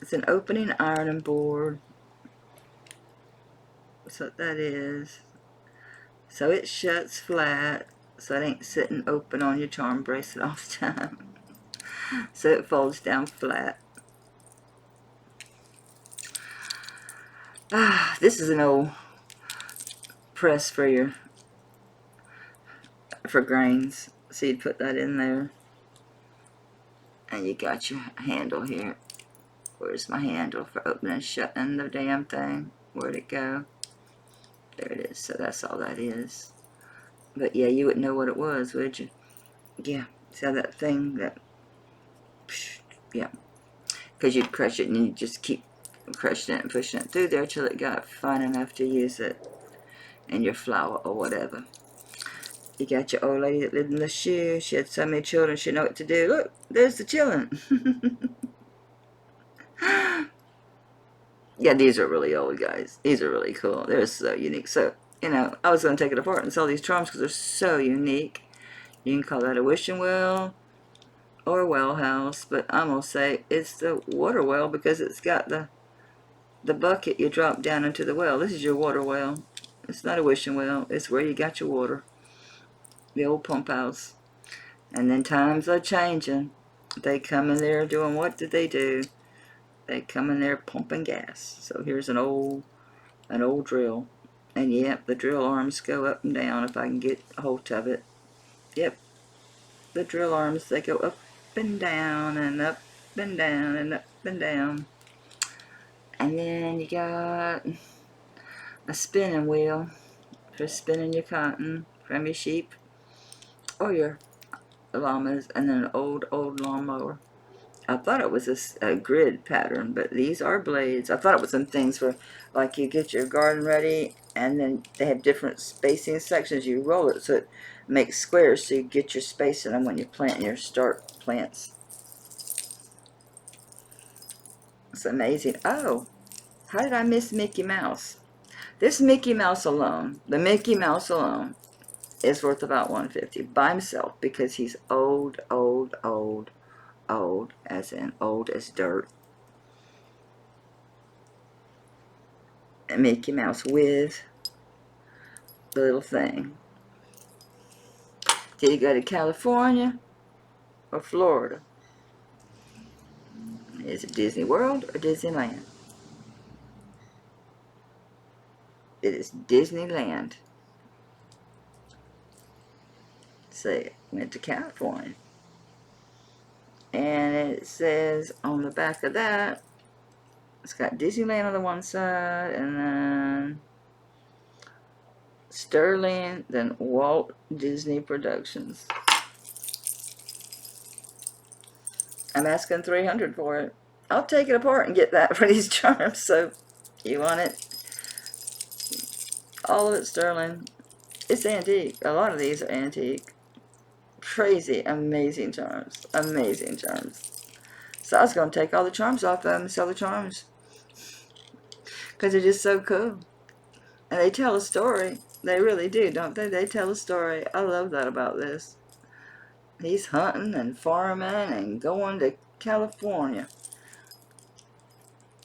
It's an opening ironing board. That's what that is. So it shuts flat. So it ain't sitting open on your charm bracelet all the time. So it folds down flat. Ah, this is an old press for grains. So you'd put that in there. And you got your handle here. Where's my handle for opening and shutting the damn thing? Where'd it go? There it is. So that's all that is. But yeah, you wouldn't know what it was, would you? Yeah. See how that thing that... Yeah. Because you'd crush it and you'd just keep crushing it and pushing it through there till it got fine enough to use it in your flour or whatever. You got your old lady that lived in the shoe. She had so many children, she didn't know what to do. Look, there's the children. Yeah, these are really old, guys. These are really cool. They're so unique. So, you know, I was going to take it apart and sell these charms because they're so unique. You can call that a wishing well or a well house, but I'm going to say it's the water well because it's got the bucket you drop down into the well. This is your water well. It's not a wishing well. It's where you got your water. The old pump house. And then times are changing. They come in there doing, what did they do? They come in there pumping gas. So here's an old drill. And yep, the drill arms go up and down if I can get a hold of it. Yep, the drill arms, they go up and down and up and down and up and down. And then you got a spinning wheel for spinning your cotton from your sheep or your llamas, and then an old lawnmower. I thought it was a grid pattern, but these are blades. I thought it was some things for, like, you get your garden ready, and then they have different spacing sections. You roll it so it makes squares, so you get your space in them when you plant your start plants. It's amazing. Oh, how did I miss Mickey Mouse? This Mickey Mouse alone, the Mickey Mouse alone, is worth about $150 by himself because he's old, as in old as dirt. And Mickey Mouse with the little thing. Did he go to California or Florida? Is it Disney World or Disneyland? It is Disneyland. Say it went to California. And it says on the back of that, it's got Disneyland on the one side, and then Sterling, then Walt Disney Productions. I'm asking $300 for it. I'll take it apart and get that for these charms. So, you want it? All of it sterling. It's antique. A lot of these are antique. Crazy, amazing charms. Amazing charms. So I was going to take all the charms off of them and sell the charms. Because they're just so cool. And they tell a story. They really do, don't they? They tell a story. I love that about this. He's hunting and farming and going to California.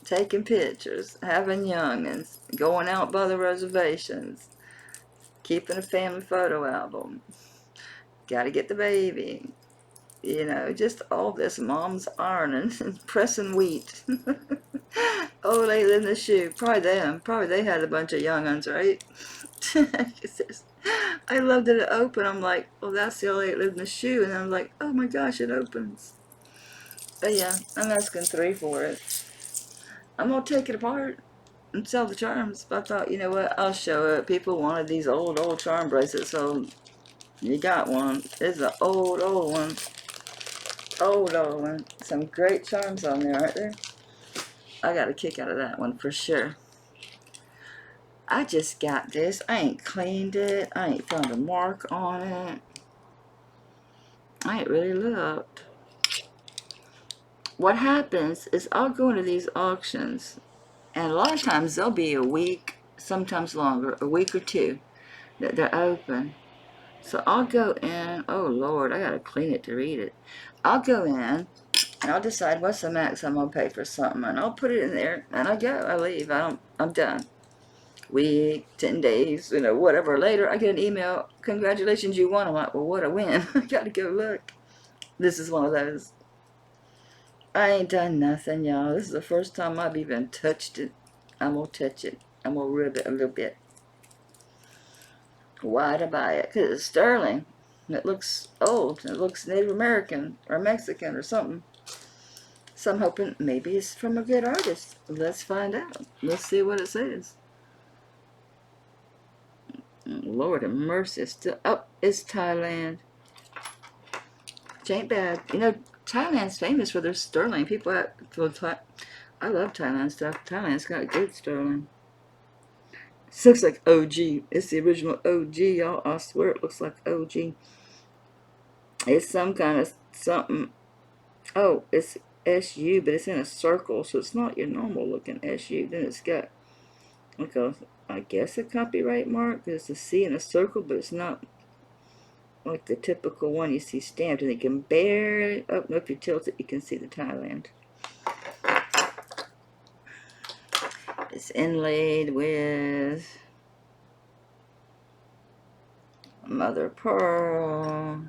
Taking pictures, having youngins, going out by the reservations, keeping a family photo album. Gotta get the baby. You know, just all this. Mom's ironing and pressing wheat. Oh, they live in the shoe. Probably them. Probably they had a bunch of young'uns, right? I love that it opened. I'm like, well, that's the only that lived in the shoe. And I'm like, oh my gosh, it opens. But yeah, I'm asking $3 for it. I'm going to take it apart and sell the charms. But I thought, you know what, I'll show it. People wanted these old charm bracelets, so you got one. It's an old one. Old one. Some great charms on there, aren't there? I got a kick out of that one for sure. I just got this. I ain't cleaned it. I ain't found a mark on it. I ain't really looked. What happens is I'll go into these auctions, and a lot of times they'll be a week, sometimes longer, a week or two that they're open. So I'll go in. Oh Lord, I gotta clean it to read it. I'll go in and I'll decide what's the max I'm gonna pay for something, and I'll put it in there, and I go. I leave. I'm done. Week, 10 days, you know, whatever. Later, I get an email. Congratulations, you won. I'm like, well, what a win. I gotta go look. This is one of those. I ain't done nothing, y'all. This is the first time I've even touched it. I'm gonna touch it. I'm gonna rub it a little bit. Why to buy it? Because it's sterling. It looks old. It looks Native American or Mexican or something. So I'm hoping maybe it's from a good artist. Let's find out. Let's see what it says. Lord have mercy. It's still, oh, it's Thailand. Which ain't bad. You know, Thailand's famous for their sterling. People I love Thailand stuff. Thailand's got good sterling. This looks like OG. It's the original OG, y'all. I swear it looks like OG. It's some kind of something. Oh, it's SU, but it's in a circle, so it's not your normal looking SU. Then it's got like I guess a copyright mark. There's a C in a circle, but it's not like the typical one you see stamped. And you can barely, oh, no, if you tilt it, you can see the Thailand. It's inlaid with mother of pearl,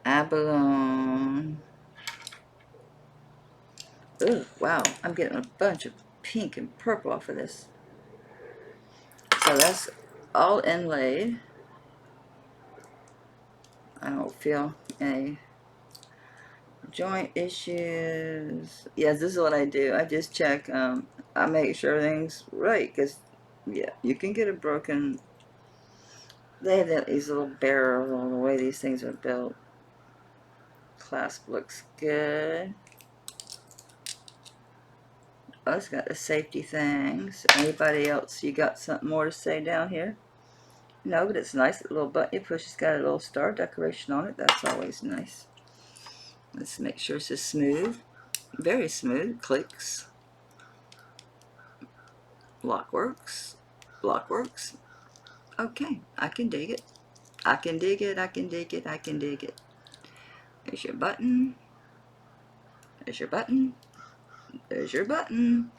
abalone. Ooh, wow, I'm getting a bunch of pink and purple off of this. So that's all inlaid. I don't feel any joint issues. Yes, this is what I do. I just check. I make sure everything's right, because yeah, you can get a broken. They have these little barrels on the way these things are built. Clasp looks good. Oh, it's got the safety things. Anybody else, you got something more to say down here? No, but it's nice. The little button you push, it's got a little star decoration on it. That's always nice. Let's make sure it's smooth. Very smooth. Clicks. Lock works. Lock works. Okay, I can dig it. I can dig it. I can dig it. I can dig it. There's your button. There's your button. There's your button.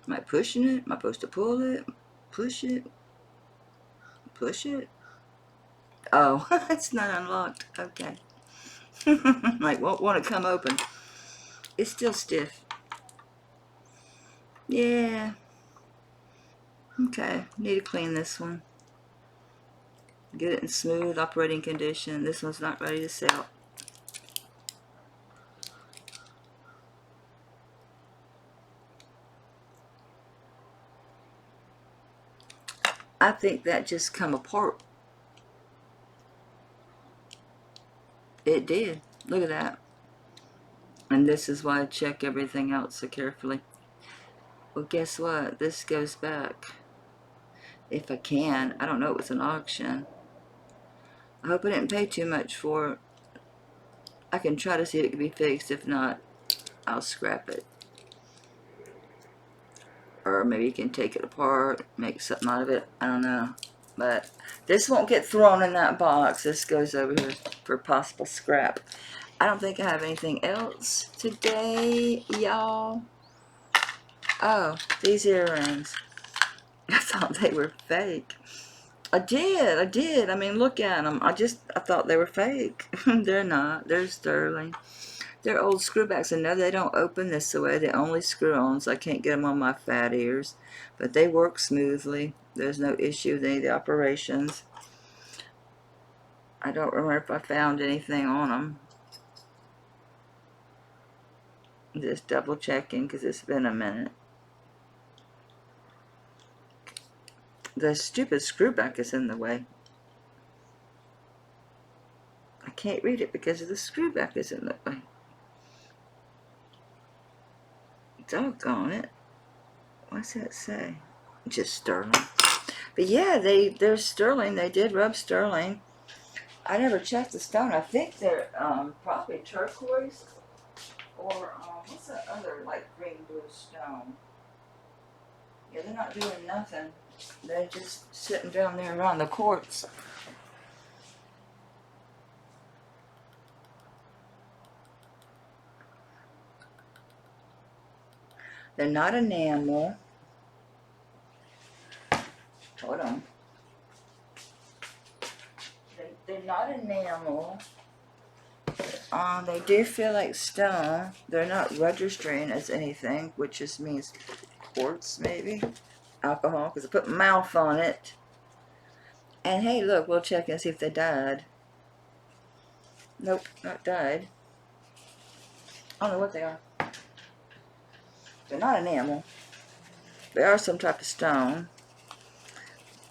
Am I pushing it? Am I supposed to pull it? Push it? Push it? Oh, it's not unlocked. Okay. Like, won't want to come open. It's still stiff. Yeah. Okay, need to clean this one. Get it in smooth operating condition. This one's not ready to sell. I think that just come apart. It did. Look at that. And this is why I check everything out so carefully. Well, guess what? This goes back. If I can. I don't know. It was an auction. I hope I didn't pay too much for it. I can try to see if it can be fixed. If not, I'll scrap it. Or maybe you can take it apart, make something out of it. I don't know. But this won't get thrown in that box. This goes over here for possible scrap. I don't think I have anything else today, y'all. Oh, these earrings. I thought they were fake. I did. I mean, look at them. I thought they were fake. They're not. They're sterling. They're old screwbacks. I know they don't open this way. They only screw on, so I can't get them on my fat ears. But they work smoothly. There's no issue with any of the operations. I don't remember if I found anything on them. Just double checking because it's been a minute. The stupid screwback is in the way. I can't read it because the screwback is in the way. Doggone it. What's that say? Just sterling. But yeah, they're sterling. They did rub sterling. I never checked the stone. I think they're probably turquoise or what's that other light green blue stone? Yeah, they're not doing nothing. They're just sitting down there around the quartz. They're not enamel. Hold on. They're not enamel. They do feel like stone. They're not registering as anything, which just means quartz, maybe. Alcohol, because I put mouth on it. And hey, look, we'll check and see if they died. Nope, not died. I don't know what they are. They're not enamel. They are some type of stone.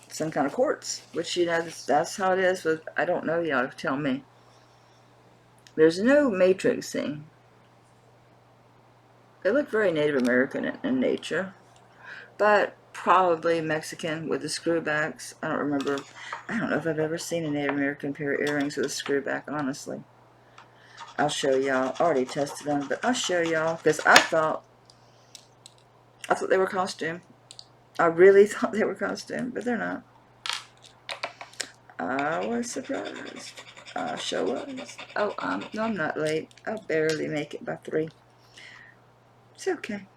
Some kind of quartz, which, you know, that's how it is with, I don't know, y'all tell me. There's no matrixing. They look very Native American in nature, but probably Mexican with the screwbacks. I don't remember. I don't know if I've ever seen a Native American pair of earrings with a screwback, honestly. I'll show y'all. I already tested them, but I'll show y'all because I thought they were costume. I really thought they were costume, but they're not. I was surprised. I sure was. Oh, no, I'm not late. I'll barely make it by 3. It's okay.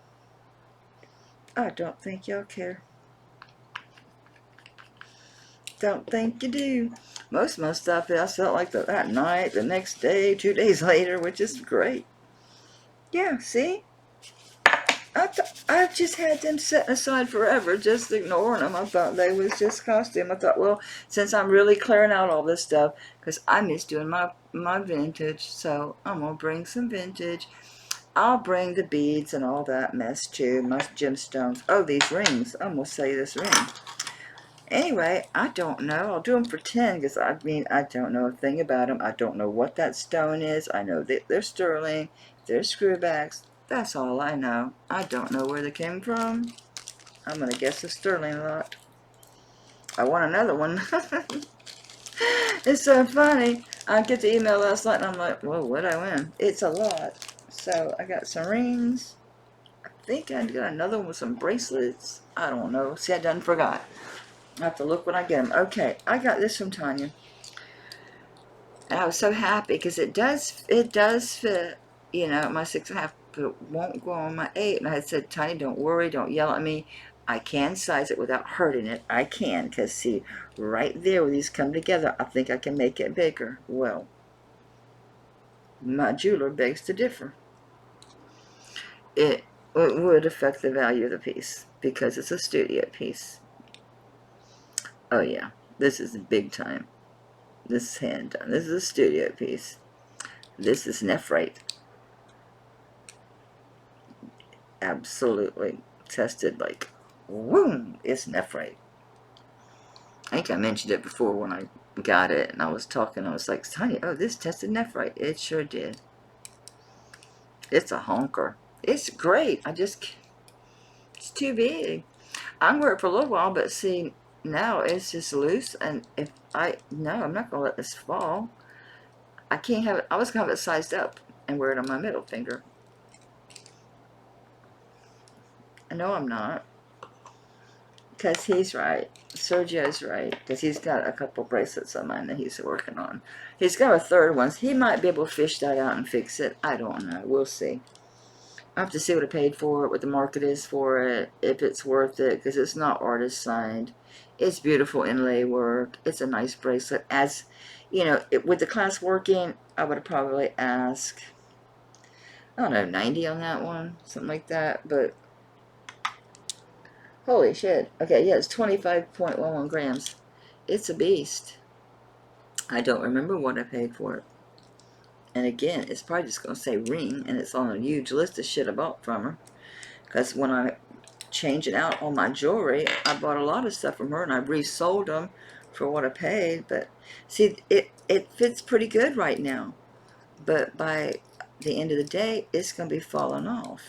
I don't think y'all care. Don't think you do. Most of my stuff, I felt like that night, the next day, 2 days later, which is great. Yeah, see? I've just had them set aside forever, just ignoring them. I thought they was just costume. I thought, well, since I'm really clearing out all this stuff, because I miss doing my vintage, so I'm going to bring some vintage. I'll bring the beads and all that mess too, my gemstones. Oh, these rings. I'm going to sell you this ring. Anyway, I don't know. I'll do them for 10 because, I mean, I don't know a thing about them. I don't know what that stone is. I know that they're sterling. They're screwbacks. That's all I know. I don't know where they came from. I'm going to guess a sterling lot. I want another one. It's so funny. I get the email last night and I'm like, whoa, what'd I win? It's a lot. So I got some rings. I think I got another one with some bracelets. I don't know. See, I done forgot. I have to look when I get them. Okay, I got this from Tanya. And I was so happy because it does fit, you know, my 6.5, but it won't go on my 8. And I had said, Tanya, don't worry, don't yell at me. I can size it without hurting it. I can, because see, right there where these come together, I think I can make it bigger. Well, my jeweler begs to differ. It would affect the value of the piece because it's a studio piece. Oh yeah, this is big time. This is hand done. This is a studio piece. This is Nephrite. Absolutely tested like, boom, it's Nephrite. I think I mentioned it before when I got it, and I was talking, I was like, honey, oh, this tested Nephrite. It sure did. It's a honker. It's great. It's too big. I can wear it for a little while, but see, now it's just loose, and no, I'm not going to let this fall. I can't have it, I was going to have it sized up and wear it on my middle finger. No, I'm not. Because he's right. Sergio's right. Because he's got a couple bracelets of mine that he's working on. He's got a third one. So he might be able to fish that out and fix it. I don't know. We'll see. I have to see what I paid for it, what the market is for it, if it's worth it, because it's not artist signed. It's beautiful inlay work. It's a nice bracelet. As you know, with the class working, I would have probably asked, I don't know, 90 on that one, something like that. But holy shit. Okay, yeah, it's 25.11 grams. It's a beast. I don't remember what I paid for it. And again, it's probably just going to say ring, and it's on a huge list of shit I bought from her. Because when I changing out all my jewelry, I bought a lot of stuff from her, and I resold them for what I paid. But see, it fits pretty good right now. But by the end of the day, it's going to be falling off.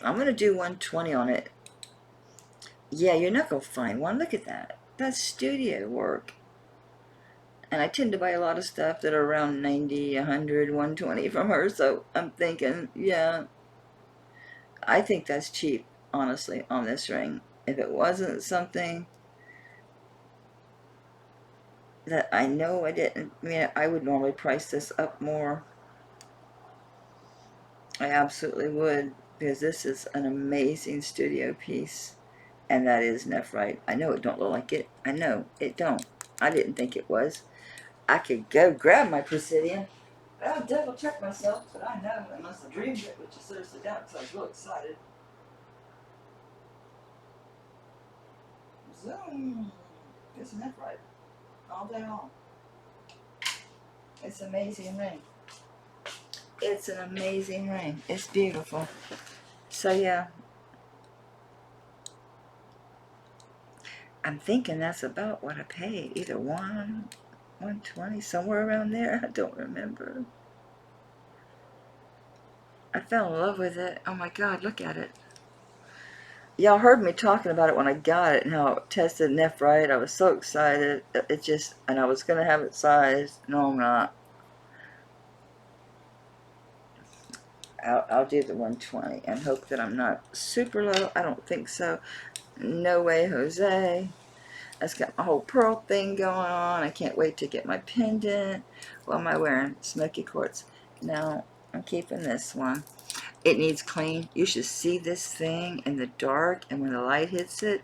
I'm going to do 120 on it. Yeah, you're not going to find one. Look at that. That's studio work. And I tend to buy a lot of stuff that are around 90, 100, 120 from her. So I'm thinking, yeah, I think that's cheap, honestly, on this ring. If it wasn't something that I know I didn't, I mean, I would normally price this up more. I absolutely would, because this is an amazing studio piece. And that is Nephrite. I know it don't look like it. I know it don't. I didn't think it was. I could go grab my Presidium. I'll double check myself, but I know, unless I dreamed it, which I seriously doubt, because I was real excited. Zoom. It's Nephrite. All day long. It's an amazing ring. It's an amazing ring. It's beautiful. So yeah, I'm thinking that's about what I paid. Either 120, somewhere around there. I don't remember. I fell in love with it. Oh my God, look at it. Y'all heard me talking about it when I got it and how it tested Nephrite. I was so excited. And I was going to have it sized. No, I'm not. I'll do the 120 and hope that I'm not super low. I don't think so. No way, Jose. That's got my whole pearl thing going on. I can't wait to get my pendant. What am I wearing? Smoky quartz. No, I'm keeping this one. It needs clean. You should see this thing in the dark, and when the light hits it,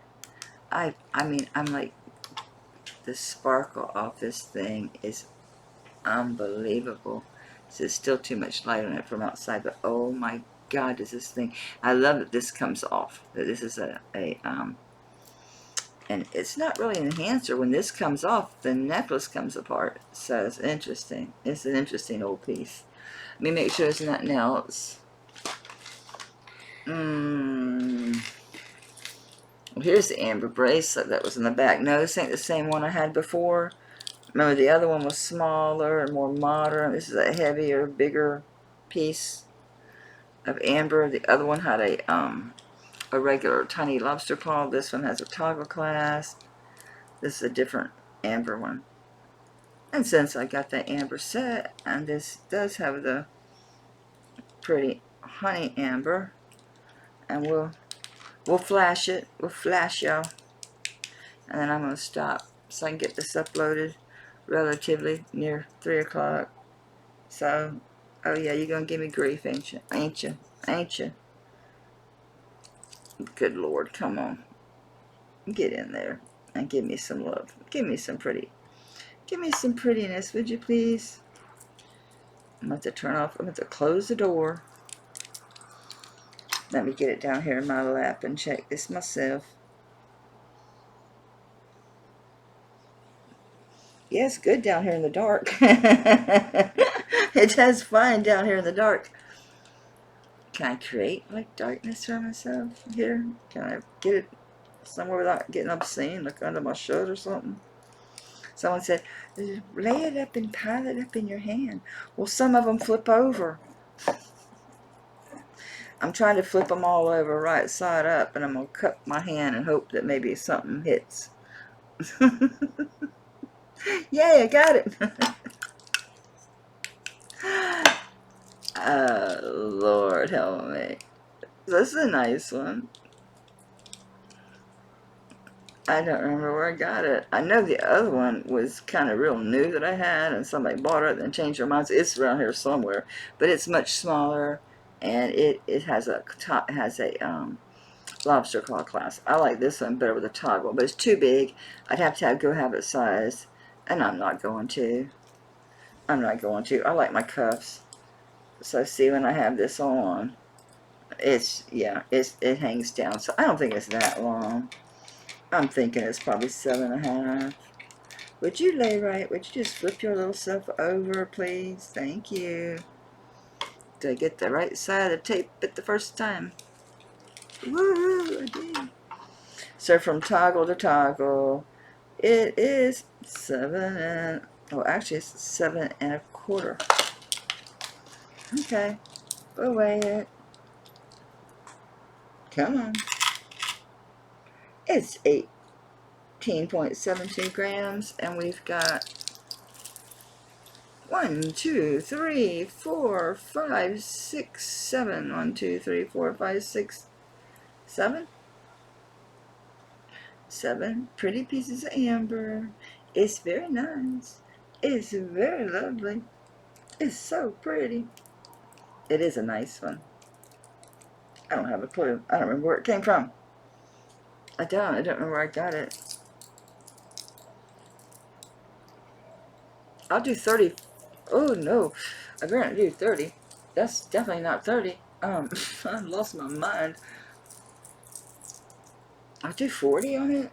I mean, I'm like, the sparkle off this thing is unbelievable. There's still too much light on it from outside, but oh my God, does this thing, I love that this comes off, that this is and it's not really an enhancer. When this comes off, the necklace comes apart, so it's interesting. It's an interesting old piece. Let me make sure there's nothing else. Well, here's the amber bracelet that was in the back. No, this ain't the same one I had before. Remember, the other one was smaller and more modern. This is a heavier, bigger piece of amber. The other one had a regular tiny lobster paw. This one has a toggle clasp. This is a different amber one. And since I got that amber set, and this does have the pretty honey amber, and we'll flash it. We'll flash y'all. And then I'm going to stop so I can get this uploaded relatively near 3 o'clock. So, oh yeah, you're going to give me grief, ain't you? Ain't you? Ain't you? Good Lord, come on. Get in there and give me some love. Give me some prettiness, would you please? I'm going to turn off, I'm going to close the door. Let me get it down here in my lap and check this myself. Yeah, it's good down here in the dark. It does fine down here in the dark. Can I create like darkness for myself here? Can I get it somewhere without getting obscene, like under my shirt or something? Someone said, lay it up and pile it up in your hand. Well, some of them flip over. I'm trying to flip them all over right side up, and I'm going to cup my hand and hope that maybe something hits. Yay, I got it. Lord help me. This is a nice one. I don't remember where I got it. I know the other one was kind of real new that I had, and somebody bought it and changed their minds. It's around here somewhere, but it's much smaller, and it has a top, has a lobster claw clasp. I like this one better with a toggle, but it's too big. I'd have to go have it sized, and I'm not going to. I'm not going to. I like my cuffs. So see, when I have this on, it's, yeah, it hangs down. So I don't think it's that long. I'm thinking it's probably 7.5. Would you lay right? Would you just flip your little self over, please? Thank you. Did I get the right side of the tape at the first time? Woo! I did. So from toggle to toggle, it is 7 and, oh, actually it's 7.25. Okay, we'll weigh it. Come on. It's 18.72 grams, and we've got 1, 2, 3, 4, 5, 6, 7. 1, 2, 3, 4, 5, 6, 7. 7 pretty pieces of amber. It's very nice. It's very lovely. It's so pretty. It is a nice one. I don't have a clue. I don't remember where it came from. I don't remember where I got it. I'll do 30. Oh no, I better not do 30. That's definitely not 30. I lost my mind. I'll do 40 on it.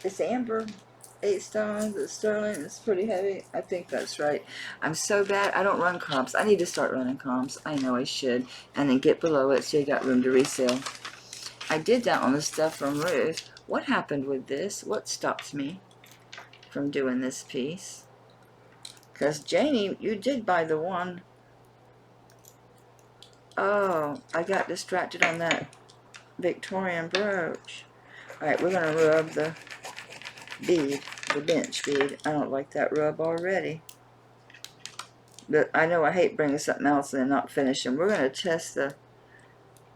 It's amber. 8 stones. It's sterling. It's pretty heavy. I think that's right. I'm so bad. I don't run comps. I need to start running comps. I know I should. And then get below it so you got room to resell. I did that on the stuff from Ruth. What happened with this? What stopped me from doing this piece? Because Janie, you did buy the one. Oh, I got distracted on that Victorian brooch. Alright, we're going to rub the bead, the bench bead. I don't like that rub already. But I know I hate bringing something else and not finishing. We're going to test the...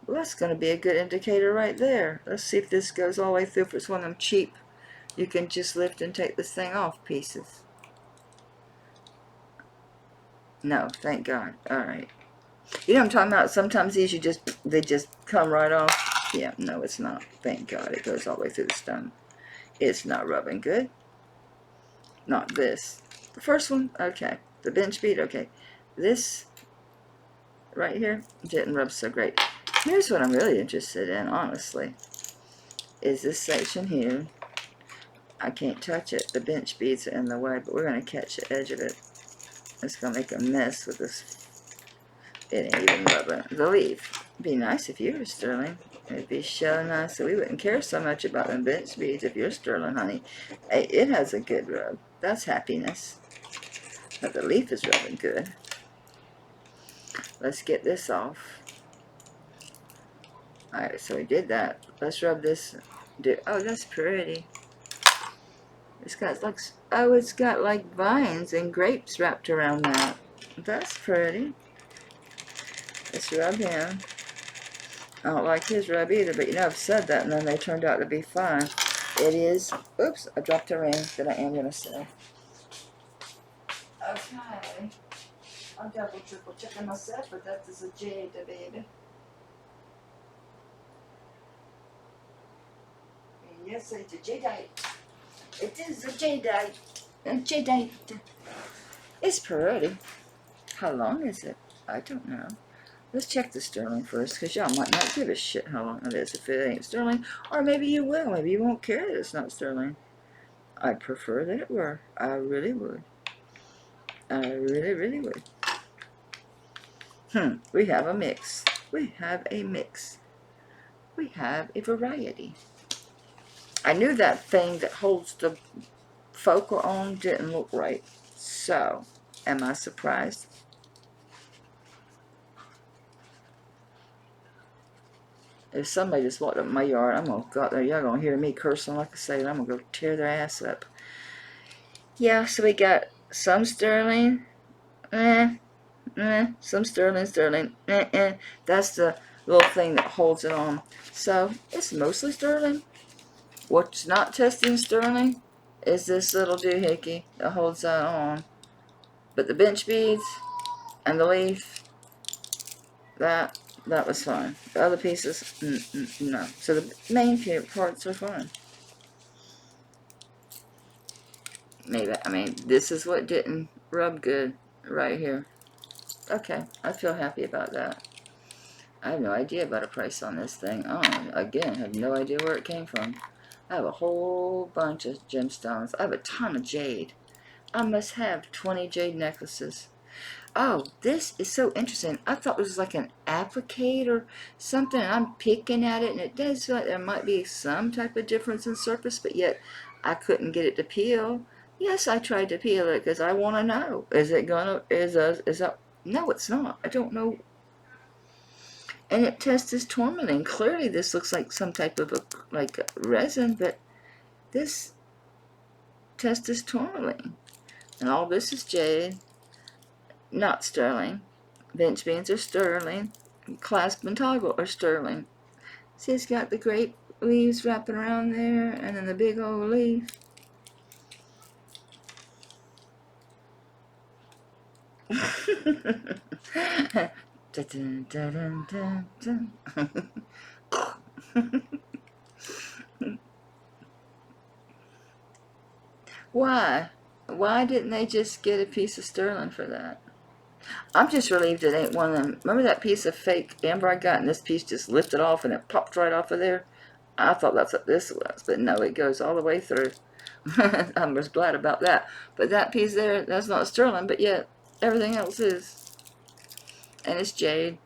Well, that's going to be a good indicator right there. Let's see if this goes all the way through. If it's one of them cheap, you can just lift and take this thing off pieces. No, thank God. Alright. You know what I'm talking about? Sometimes these they just come right off. Yeah, no, it's not. Thank God it goes all the way through the stone. It's not rubbing good. Not this. The first one, okay. The bench bead, okay. This right here didn't rub so great. Here's what I'm really interested in, honestly, is this section here. I can't touch it. The bench beads are in the way, but we're going to catch the edge of it. It's going to make a mess with this. It ain't even rubbing. The leaf. It'd be nice if you were sterling. It'd be so nice that we wouldn't care so much about them bench beads if you're sterling, honey. It has a good rub. That's happiness. But the leaf is rubbing good. Let's get this off. Alright, so we did that. Let's rub this. Oh, that's pretty. It's got like, oh, it's got like vines and grapes wrapped around that. That's pretty. Let's rub him. I don't like his rub either, but you know, I've said that and then they turned out to be fine. It is, oops, I dropped a ring that I am going to sell. Okay. I'm double, triple checking myself, but that is a Jade, baby. Yes, it's a Jadeite. It is a Jadeite. A Jadeite. It's pretty. How long is it? I don't know. Let's check the sterling first, because y'all might not give a shit how long it is if it ain't sterling. Or maybe you will. Maybe you won't care that it's not sterling. I'd prefer that it were. I really would. I really, really would. We have a mix. We have a mix. We have a variety. I knew that thing that holds the focal on didn't look right. So, am I surprised? If somebody just walked up my yard, I'm going to go out there. Y'all going to hear me cursing like I say. I'm going to go tear their ass up. Yeah, so we got some sterling. Some sterling. That's the little thing that holds it on. So, it's mostly sterling. What's not testing sterling is this little doohickey that holds that on. But the bench beads and the leaf, that was fine. The other pieces, no. So the main parts are fine. Maybe, I mean, this is what didn't rub good right here. Okay, I feel happy about that. I have no idea about a price on this thing. Again, have no idea where it came from. I have a whole bunch of gemstones. I have a ton of jade. I must have 20 jade necklaces. Oh, this is so interesting. I thought it was like an applique or something. I'm picking at it, and it does feel like there might be some type of difference in surface, but yet I couldn't get it to peel. Yes, I tried to peel it because I want to know. Is it gonna, is that, no, it's not. I don't know. And it tests as tourmaline. Clearly, this looks like some type of like resin, but this test is tourmaline. And all this is jade, not sterling. Bench beans are sterling. Clasp and toggle are sterling. See, it's got the grape leaves wrapping around there, and then the big old leaf. Why? Why didn't they just get a piece of sterling for that? I'm just relieved it ain't one of them. Remember that piece of fake amber I got, and this piece just lifted off and it popped right off of there? I thought that's what this was, but no, it goes all the way through. I was glad about that. But that piece there, that's not sterling, but yet everything else is. And it's jade.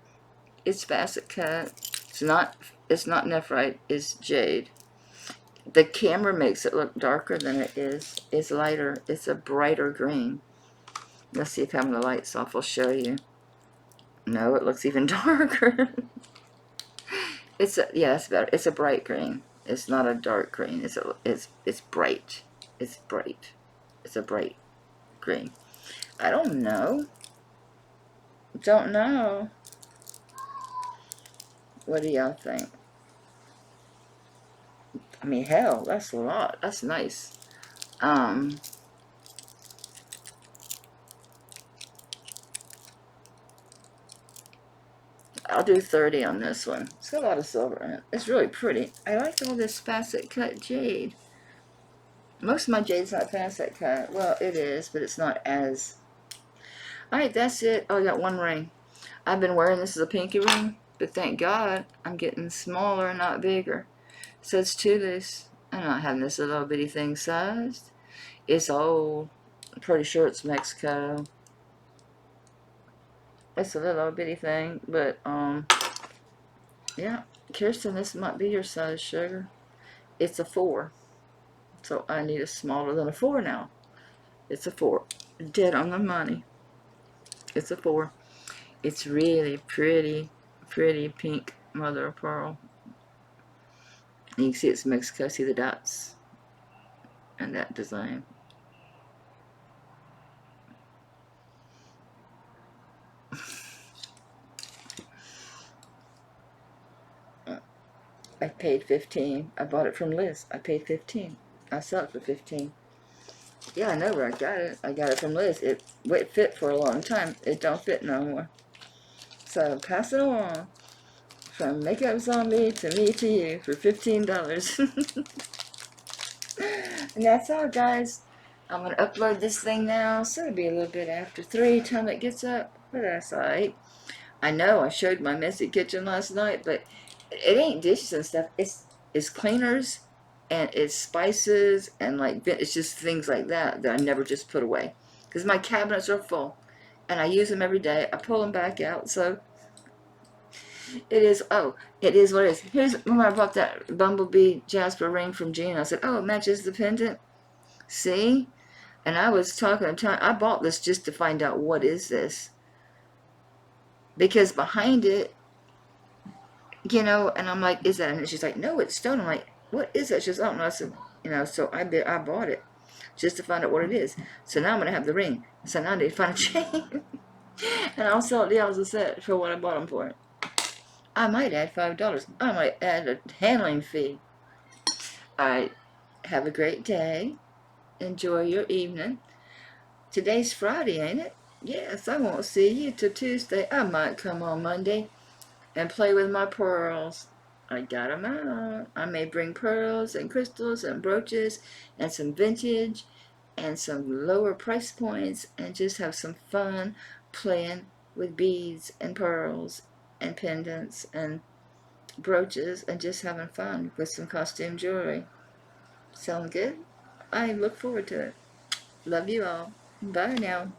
It's facet cut. It's not nephrite, it's jade. The camera makes it look darker than it is. It's lighter. It's a brighter green. Let's see if having the lights off will show you. No, it looks even darker. Yeah, it's better. It's a bright green. It's not a dark green. It's bright. It's bright. It's a bright green. I don't know. Don't know. What do y'all think? I mean, hell, that's a lot. That's nice. I'll do 30 on this one. It's got a lot of silver in it. It's really pretty. I like all this facet cut jade. Most of my jade's not facet cut. Well, it is, but it's not as... Alright, that's it. Oh, I got one ring. I've been wearing this as a pinky ring, but thank God I'm getting smaller, not bigger. So it's to this. I'm not having this little bitty thing sized. It's old. I'm pretty sure it's Mexico. It's a little bitty thing, but yeah, Kirsten, this might be your size, sugar. It's a 4, so I need a smaller than a 4 now. It's a 4, dead on the money. It's a 4. It's really pretty, pretty pink mother of pearl. And you can see it's Mexico. See the dots and that design. I paid 15. I bought it from Liz. I paid 15. I sell it for 15. Yeah, I know where I got it. I got it from Liz. It fit for a long time. It don't fit no more. So pass it along from Makeup Zombie to me to you for $15. And that's all, guys. I'm going to upload this thing now, so it'll be a little bit after 3 time it gets up. But that's alright. I know I showed my messy kitchen last night, but it ain't dishes and stuff. It's cleaners And it's spices and like, it's just things like that that I never just put away. Because my cabinets are full. And I use them every day. I pull them back out. So it is, oh, it is what it is. Here's when I bought that Bumblebee Jasper ring from Jean. I said, oh, it matches the pendant. See? And I was talking, I bought this just to find out what is this. Because behind it, you know, and I'm like, is that? And she's like, no, it's stone. I'm like, what is that? She says, oh, no. I said, you know, so I bought it just to find out what it is. So now I'm going to have the ring. So now I need to find a chain. And I'll sell it the as a set for what I bought them for. I might add $5. I might add a handling fee. Alright, have a great day. Enjoy your evening. Today's Friday, ain't it? Yes, I won't see you till Tuesday. I might come on Monday and play with my pearls. I got them out. I may bring pearls and crystals and brooches and some vintage and some lower price points and just have some fun playing with beads and pearls and pendants and brooches and just having fun with some costume jewelry. Sound good? I look forward to it. Love you all. Bye now.